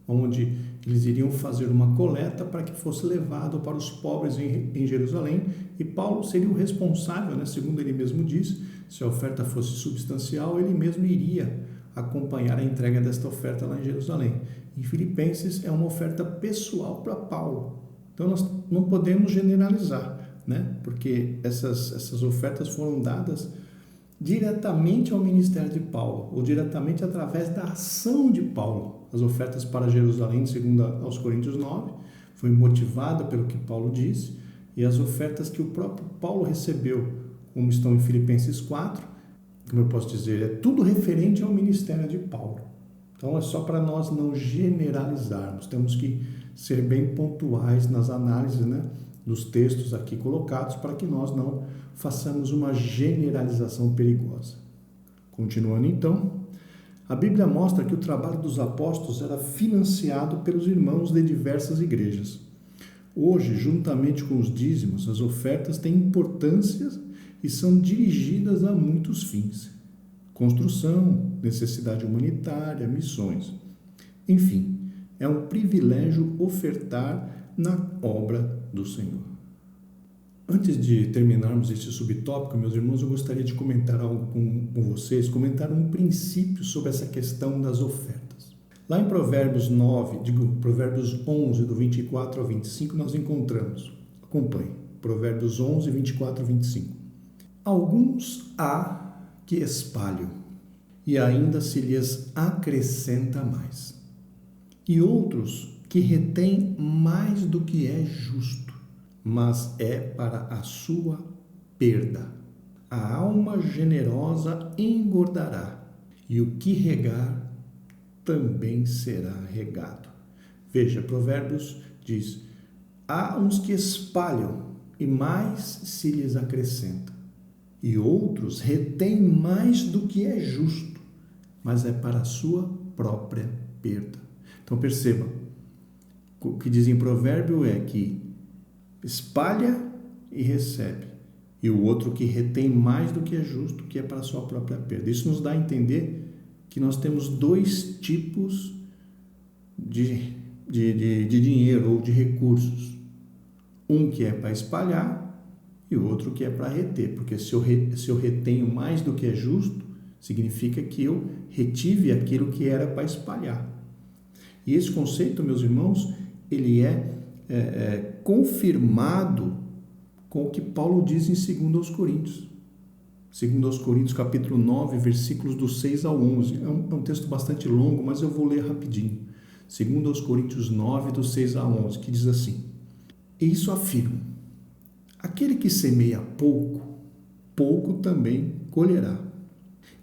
onde eles iriam fazer uma coleta para que fosse levado para os pobres em Jerusalém, e Paulo seria o responsável, né? Segundo ele mesmo diz, se a oferta fosse substancial, ele mesmo iria acompanhar a entrega desta oferta lá em Jerusalém. Em Filipenses é uma oferta pessoal para Paulo. Então nós não podemos generalizar, né? Porque essas ofertas foram dadas diretamente ao ministério de Paulo, ou diretamente através da ação de Paulo. As ofertas para Jerusalém, segundo aos Coríntios 9, foi motivada pelo que Paulo disse, e as ofertas que o próprio Paulo recebeu, como estão em Filipenses 4, como eu posso dizer, é tudo referente ao ministério de Paulo. Então é só para nós não generalizarmos, temos que ser bem pontuais nas análises, né, dos textos aqui colocados, para que nós não façamos uma generalização perigosa. Continuando então, a Bíblia mostra que o trabalho dos apóstolos era financiado pelos irmãos de diversas igrejas. Hoje, juntamente com os dízimos, as ofertas têm importância e são dirigidas a muitos fins: construção, necessidade humanitária, missões. Enfim, é um privilégio ofertar na obra do Senhor. Antes de terminarmos este subtópico, meus irmãos, eu gostaria de comentar algo com vocês, comentar um princípio sobre essa questão das ofertas. Lá em Provérbios 11, do 24 ao 25, nós encontramos, acompanhe, Provérbios 11, 24 ao 25. Alguns há que espalham, e ainda se lhes acrescenta mais. E outros que retêm mais do que é justo, mas é para a sua perda. A alma generosa engordará, e o que regar também será regado. Veja, Provérbios diz: há uns que espalham, e mais se lhes acrescenta. e outros retêm mais do que é justo, mas é para a sua própria perda. Então perceba, o que diz em provérbio é que espalha e recebe, e o outro que retém mais do que é justo, que é para a sua própria perda. Isso nos dá a entender que nós temos dois tipos de dinheiro ou de recursos. Um que é para espalhar e o outro que é para reter, porque se eu retenho mais do que é justo, significa que eu retive aquilo que era para espalhar. E esse conceito, meus irmãos, ele é confirmado com o que Paulo diz em 2 Coríntios. 2 Coríntios, capítulo 9, versículos do 6 ao 11. É um texto bastante longo, mas eu vou ler rapidinho. 2 Coríntios 9, do 6 a 11, que diz assim: E isso afirmo: aquele que semeia pouco, pouco também colherá.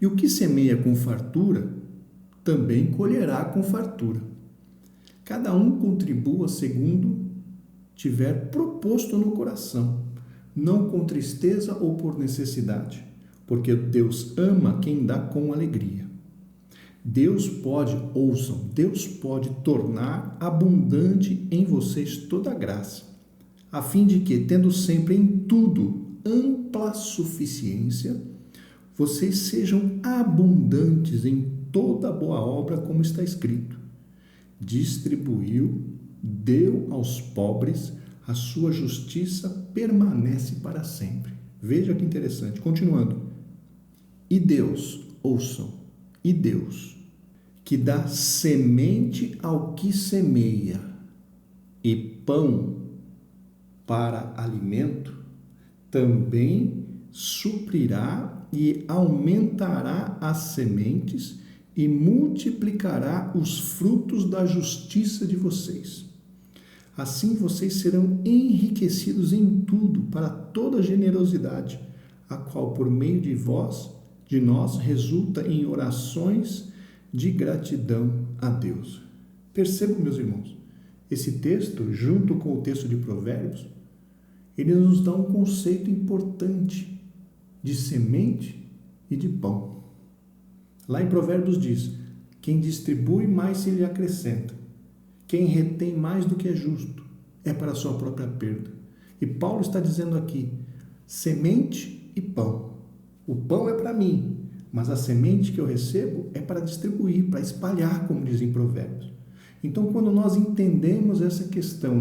E o que semeia com fartura, também colherá com fartura. Cada um contribua segundo tiver proposto no coração, não com tristeza ou por necessidade, porque Deus ama quem dá com alegria. Deus pode tornar abundante em vocês toda a graça, a fim de que, tendo sempre em tudo ampla suficiência, vocês sejam abundantes em toda boa obra, como está escrito: distribuiu, deu aos pobres, a sua justiça permanece para sempre. Veja que interessante. Continuando. E Deus, ouçam, e Deus, que dá semente ao que semeia e pão para alimento, também suprirá e aumentará as sementes e multiplicará os frutos da justiça de vocês. Assim vocês serão enriquecidos em tudo para toda generosidade, a qual por meio de nós resulta em orações de gratidão a Deus. Percebam, meus irmãos, esse texto, junto com o texto de Provérbios, ele nos dá um conceito importante de semente e de pão. Lá em Provérbios diz: quem distribui mais se lhe acrescenta, quem retém mais do que é justo é para a sua própria perda. E Paulo está dizendo aqui: semente e pão. O pão é para mim, mas a semente que eu recebo é para distribuir, para espalhar, como diz em Provérbios. Então, quando nós entendemos essa questão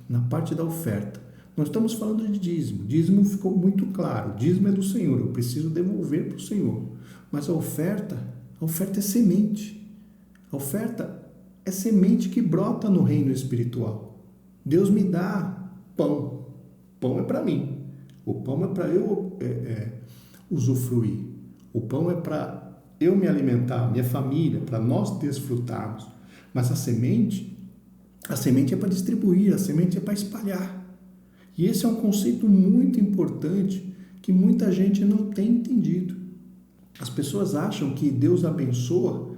na parte da oferta, nós estamos falando de dízimo. Dízimo ficou muito claro. Dízimo é do Senhor, eu preciso devolver para o Senhor. Mas a oferta é semente. A oferta é semente que brota no reino espiritual. Deus me dá pão. Pão é para mim. O pão é para eu usufruir. O pão é para eu me alimentar, minha família, para nós desfrutarmos. Mas a semente é para distribuir, a semente é para espalhar. E esse é um conceito muito importante que muita gente não tem entendido. As pessoas acham que Deus abençoa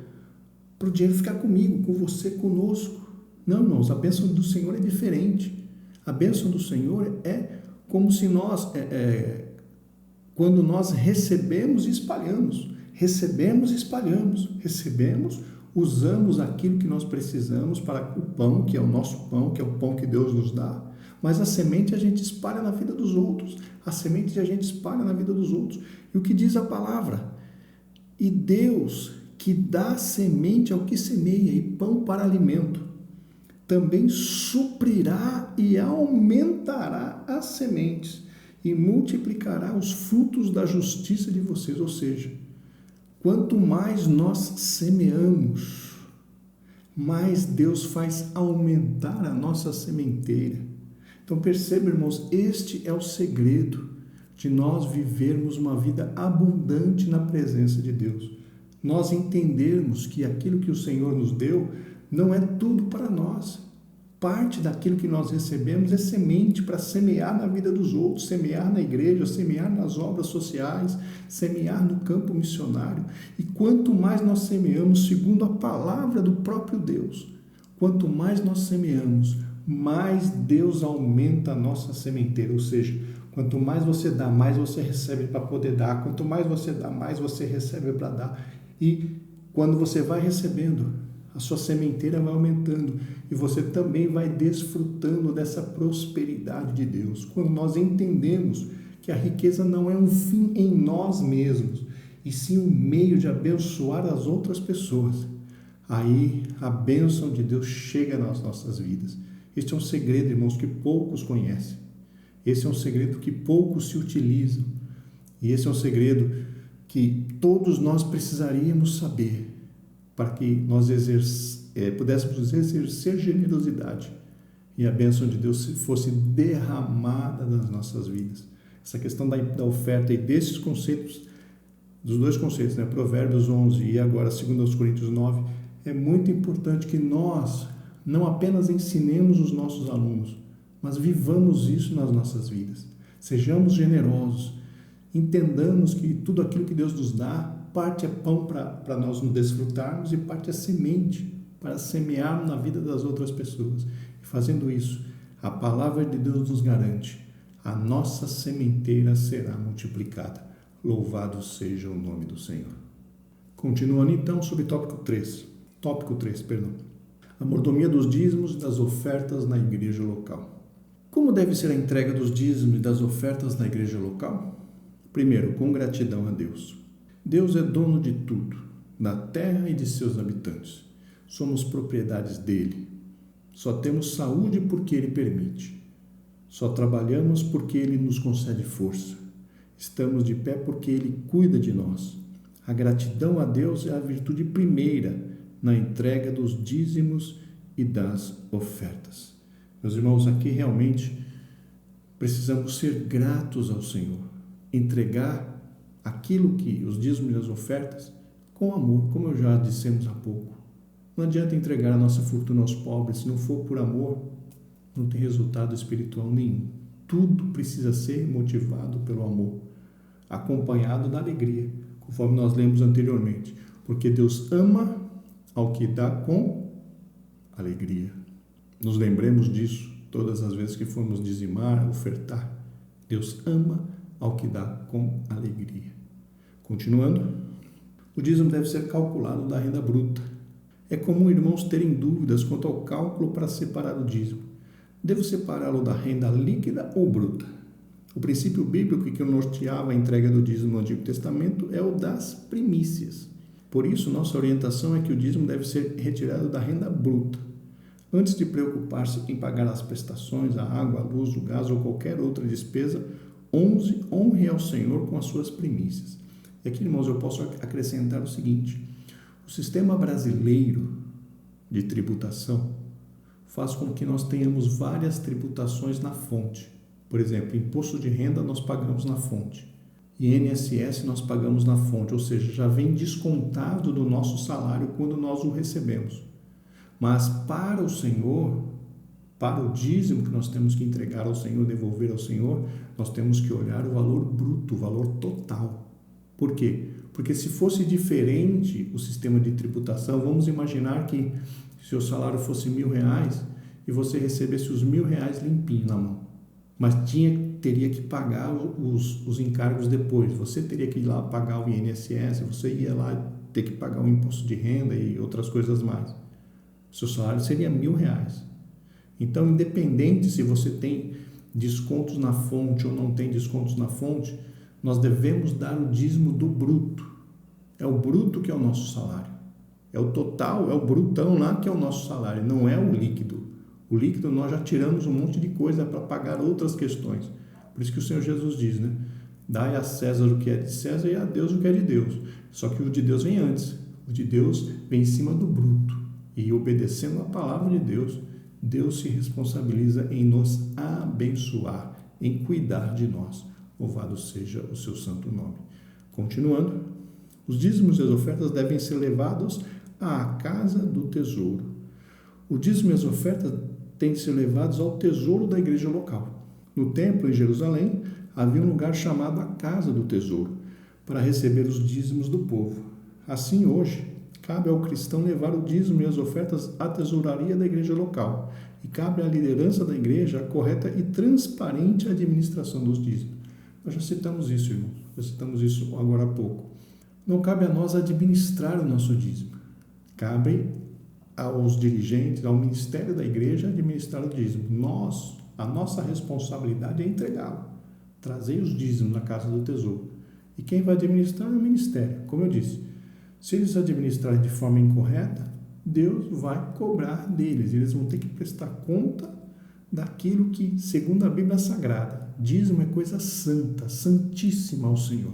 para o dinheiro ficar comigo, com você, conosco. Não, irmãos, a bênção do Senhor é diferente. A bênção do Senhor é como se nós, quando nós recebemos e espalhamos. Recebemos e espalhamos. Recebemos, usamos aquilo que nós precisamos para o pão, que é o nosso pão, que é o pão que Deus nos dá. Mas a semente a gente espalha na vida dos outros. A semente a gente espalha na vida dos outros. E o que diz a palavra? E Deus, que dá semente ao que semeia e pão para alimento, também suprirá e aumentará as sementes e multiplicará os frutos da justiça de vocês. Ou seja, quanto mais nós semeamos, mais Deus faz aumentar a nossa sementeira. Então perceba, irmãos, este é o segredo de nós vivermos uma vida abundante na presença de Deus. Nós entendermos que aquilo que o Senhor nos deu não é tudo para nós. Parte daquilo que nós recebemos é semente para semear na vida dos outros, semear na igreja, semear nas obras sociais, semear no campo missionário. E quanto mais nós semeamos, segundo a palavra do próprio Deus, quanto mais nós semeamos, mais Deus aumenta a nossa sementeira. Ou seja, Quanto mais você dá, mais você recebe para poder dar. Quanto mais você dá, mais você recebe para dar. E quando você vai recebendo, a sua sementeira vai aumentando e você também vai desfrutando dessa prosperidade de Deus. Quando nós entendemos que a riqueza não é um fim em nós mesmos, e sim um meio de abençoar as outras pessoas, aí a bênção de Deus chega nas nossas vidas. Este é um segredo, irmãos, que poucos conhecem. Esse é um segredo que poucos se utilizam. E esse é um segredo que todos nós precisaríamos saber para que nós pudéssemos exercer generosidade e a bênção de Deus fosse derramada nas nossas vidas. Essa questão da oferta e desses conceitos, dos dois conceitos, né? Provérbios 11 e agora 2 Coríntios 9, é muito importante que nós não apenas ensinemos os nossos alunos, mas vivamos isso nas nossas vidas. Sejamos generosos, entendamos que tudo aquilo que Deus nos dá, parte é pão para nós nos desfrutarmos e parte é semente para semear na vida das outras pessoas. E fazendo isso, a palavra de Deus nos garante, a nossa sementeira será multiplicada. Louvado seja o nome do Senhor. Continuando então sobre tópico 3, a mordomia dos dízimos e das ofertas na igreja local. Como deve ser a entrega dos dízimos e das ofertas na igreja local? Primeiro, com gratidão a Deus. Deus é dono de tudo, da terra e de seus habitantes. Somos propriedades dele. Só temos saúde porque ele permite. Só trabalhamos porque ele nos concede força. Estamos de pé porque ele cuida de nós. A gratidão a Deus é a virtude primeira na entrega dos dízimos e das ofertas. Meus irmãos, aqui realmente precisamos ser gratos ao Senhor, entregar aquilo que os dízimos e as ofertas com amor, como eu já dissemos há pouco. Não adianta entregar a nossa fortuna aos pobres, se não for por amor, não tem resultado espiritual nenhum. Tudo precisa ser motivado pelo amor, acompanhado da alegria, conforme nós lemos anteriormente, porque Deus ama ao que dá com alegria. Nos lembremos disso todas as vezes que formos dizimar, ofertar. Deus ama ao que dá com alegria. Continuando, o dízimo deve ser calculado da renda bruta. É comum irmãos terem dúvidas quanto ao cálculo para separar o dízimo. Devo separá-lo da renda líquida ou bruta? O princípio bíblico que norteava a entrega do dízimo no Antigo Testamento é o das primícias. Por isso, nossa orientação é que o dízimo deve ser retirado da renda bruta. Antes de preocupar-se em pagar as prestações, a água, a luz, o gás ou qualquer outra despesa, honre ao Senhor com as suas primícias. E aqui, irmãos, eu posso acrescentar o seguinte: o sistema brasileiro de tributação faz com que nós tenhamos várias tributações na fonte. Por exemplo, imposto de renda nós pagamos na fonte, INSS nós pagamos na fonte, ou seja, já vem descontado do nosso salário quando nós o recebemos. Mas para o Senhor, para o dízimo que nós temos que entregar ao Senhor, devolver ao Senhor, nós temos que olhar o valor bruto, o valor total. Por quê? Porque se fosse diferente o sistema de tributação, vamos imaginar que seu salário fosse R$1.000 e você recebesse os R$1.000 limpinho na mão, mas teria que pagar os encargos depois. Você teria que ir lá pagar o INSS, você ia lá ter que pagar o imposto de renda e outras coisas mais. Seu salário seria R$1.000. Então, independente se você tem descontos na fonte ou não tem descontos na fonte, nós devemos dar o dízimo do bruto. É o bruto que é o nosso salário. É o total, é o brutão lá que é o nosso salário, não é o líquido. O líquido nós já tiramos um monte de coisa para pagar outras questões. Por isso que o Senhor Jesus diz, né? Dai a César o que é de César e a Deus o que é de Deus. Só que o de Deus vem antes. O de Deus vem em cima do bruto. E obedecendo a palavra de Deus, Deus se responsabiliza em nos abençoar, em cuidar de nós. Louvado seja o seu santo nome. Continuando, os dízimos e as ofertas devem ser levados à casa do tesouro. O dízimo e as ofertas têm de ser levados ao tesouro da igreja local. No templo, em Jerusalém, havia um lugar chamado a casa do tesouro, para receber os dízimos do povo. Assim, hoje, cabe ao cristão levar o dízimo e as ofertas à tesouraria da igreja local E cabe à liderança da igreja a correta e transparente administração dos dízimos. Nós já citamos isso, irmãos. Já citamos isso agora há pouco. Não cabe a nós administrar o nosso dízimo. Cabe aos dirigentes, ao ministério da igreja administrar o dízimo. A nossa responsabilidade é entregá-lo. Trazer os dízimos na casa do tesouro. E quem vai administrar é o ministério. Como eu disse, se eles administrarem de forma incorreta, Deus vai cobrar deles. Eles vão ter que prestar conta daquilo que, segundo a Bíblia Sagrada, dízimo é coisa santa, santíssima ao Senhor.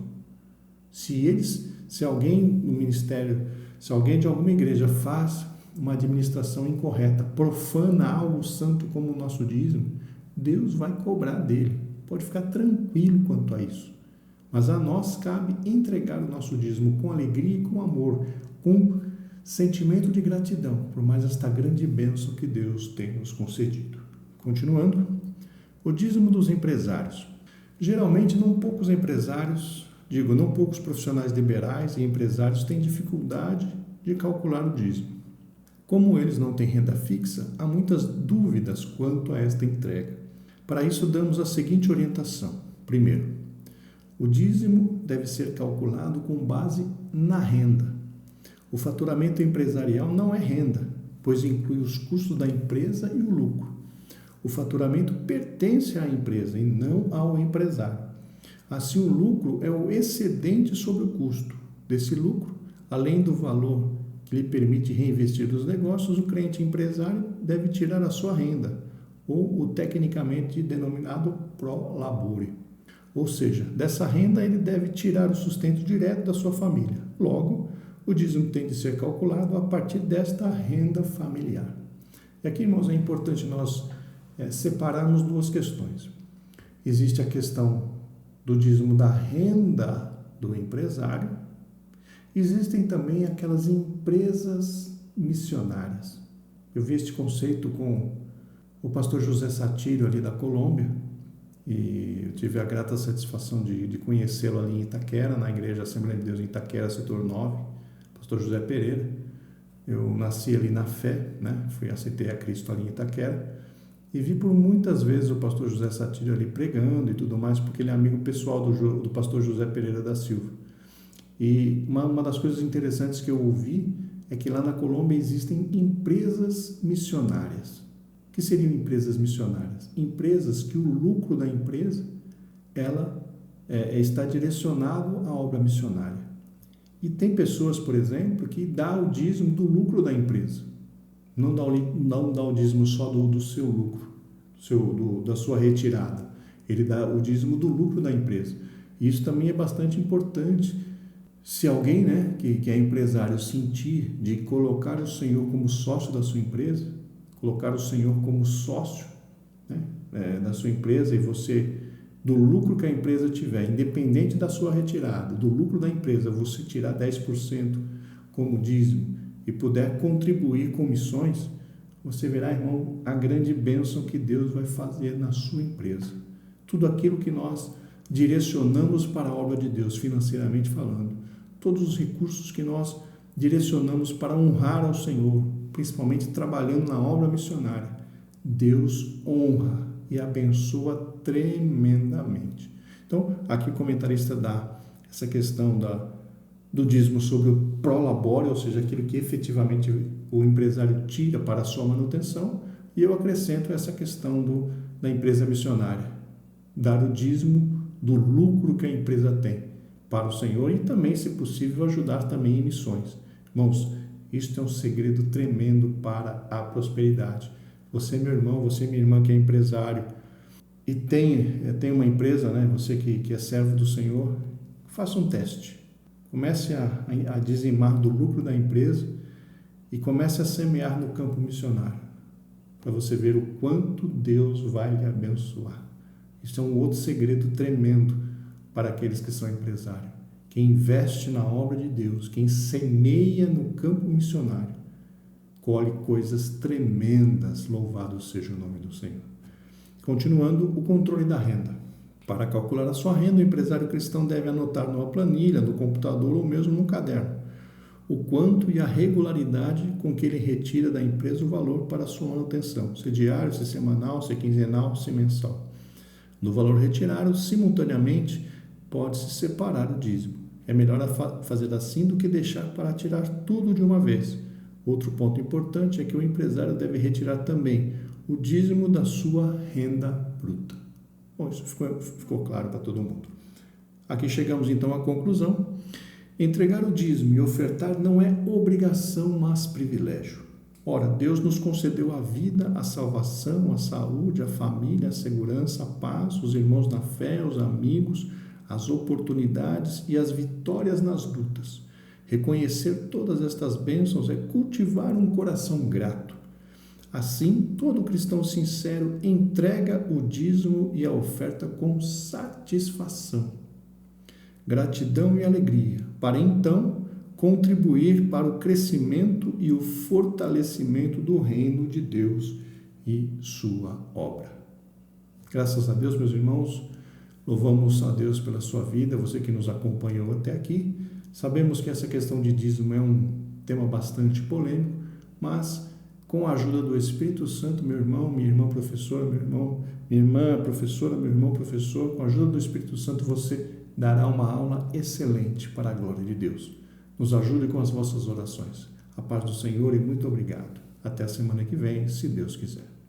Se alguém no ministério, se alguém de alguma igreja faz uma administração incorreta, profana algo santo como o nosso dízimo, Deus vai cobrar dele. Pode ficar tranquilo quanto a isso. Mas a nós cabe entregar o nosso dízimo com alegria e com amor, com sentimento de gratidão por mais esta grande bênção que Deus tem nos concedido. Continuando, o dízimo dos empresários. Geralmente, não poucos profissionais liberais e empresários têm dificuldade de calcular o dízimo. Como eles não têm renda fixa, há muitas dúvidas quanto a esta entrega. Para isso, damos a seguinte orientação. Primeiro, o dízimo deve ser calculado com base na renda. O faturamento empresarial não é renda, pois inclui os custos da empresa e o lucro. O faturamento pertence à empresa e não ao empresário. Assim, o lucro é o excedente sobre o custo. Desse lucro, além do valor que lhe permite reinvestir nos negócios, o crente empresário deve tirar a sua renda, ou o tecnicamente denominado pro labore. Ou seja, dessa renda ele deve tirar o sustento direto da sua família. Logo, o dízimo tem de ser calculado a partir desta renda familiar. E aqui, irmãos, é importante nós separarmos duas questões. Existe a questão do dízimo da renda do empresário. Existem também aquelas empresas missionárias. Eu vi este conceito com o pastor José Satírio, ali da Colômbia, e eu tive a grata satisfação de conhecê-lo ali em Itaquera, na Igreja Assembleia de Deus em Itaquera, setor 9, pastor José Pereira. Eu nasci ali na fé, aceitei a Cristo ali em Itaquera, e vi por muitas vezes o pastor José Satírio ali pregando e tudo mais, porque ele é amigo pessoal do pastor José Pereira da Silva. E uma das coisas interessantes que eu ouvi é que lá na Colômbia existem empresas missionárias. O que seriam empresas missionárias? Empresas que o lucro da empresa está direcionado à obra missionária. E tem pessoas, por exemplo, que dá o dízimo do lucro da empresa. Não dá o dízimo só do seu lucro, da sua retirada. Ele dá o dízimo do lucro da empresa. E isso também é bastante importante. Se alguém que é empresário sentir de colocar o Senhor como sócio da sua empresa, colocar o Senhor como sócio da sua empresa, e você, do lucro que a empresa tiver, independente da sua retirada, do lucro da empresa, você tirar 10% como dízimo e puder contribuir com missões, você verá, irmão, a grande bênção que Deus vai fazer na sua empresa. Tudo aquilo que nós direcionamos para a obra de Deus, financeiramente falando, todos os recursos que nós direcionamos para honrar ao Senhor, principalmente trabalhando na obra missionária, Deus honra e abençoa tremendamente. Então, aqui o comentarista dá essa questão do dízimo sobre o prolabore, ou seja, aquilo que efetivamente o empresário tira para a sua manutenção, e eu acrescento essa questão da empresa missionária, dar o dízimo do lucro que a empresa tem para o Senhor e também, se possível, ajudar também em missões. Irmãos, isto é um segredo tremendo para a prosperidade. Você, meu irmão, você, minha irmã, que é empresário e tem uma empresa, você que é servo do Senhor, faça um teste. Comece a dizimar do lucro da empresa e comece a semear no campo missionário, para você ver o quanto Deus vai lhe abençoar. Isso é um outro segredo tremendo para aqueles que são empresários. Quem investe na obra de Deus, quem semeia no campo missionário, colhe coisas tremendas. Louvado seja o nome do Senhor. Continuando, o controle da renda. Para calcular a sua renda, o empresário cristão deve anotar numa planilha, no computador ou mesmo no caderno o quanto e a regularidade com que ele retira da empresa o valor para a sua manutenção, se diário, se semanal, se quinzenal, se mensal. No valor retirado, simultaneamente, pode-se separar o dízimo. É melhor fazer assim do que deixar para tirar tudo de uma vez. Outro ponto importante é que o empresário deve retirar também o dízimo da sua renda bruta. Bom, isso ficou claro para todo mundo. Aqui chegamos então à conclusão. Entregar o dízimo e ofertar não é obrigação, mas privilégio. Ora, Deus nos concedeu a vida, a salvação, a saúde, a família, a segurança, a paz, os irmãos na fé, os amigos, as oportunidades e as vitórias nas lutas. Reconhecer todas estas bênçãos é cultivar um coração grato. Assim, todo cristão sincero entrega o dízimo e a oferta com satisfação, gratidão e alegria, para então contribuir para o crescimento e o fortalecimento do reino de Deus e sua obra. Graças a Deus, meus irmãos, louvamos a Deus pela sua vida, você que nos acompanhou até aqui. Sabemos que essa questão de dízimo é um tema bastante polêmico, mas com a ajuda do Espírito Santo, meu irmão, minha irmã professora, minha irmã professora, meu irmão professor, com a ajuda do Espírito Santo você dará uma aula excelente para a glória de Deus. Nos ajude com as vossas orações. A paz do Senhor e muito obrigado. Até a semana que vem, se Deus quiser.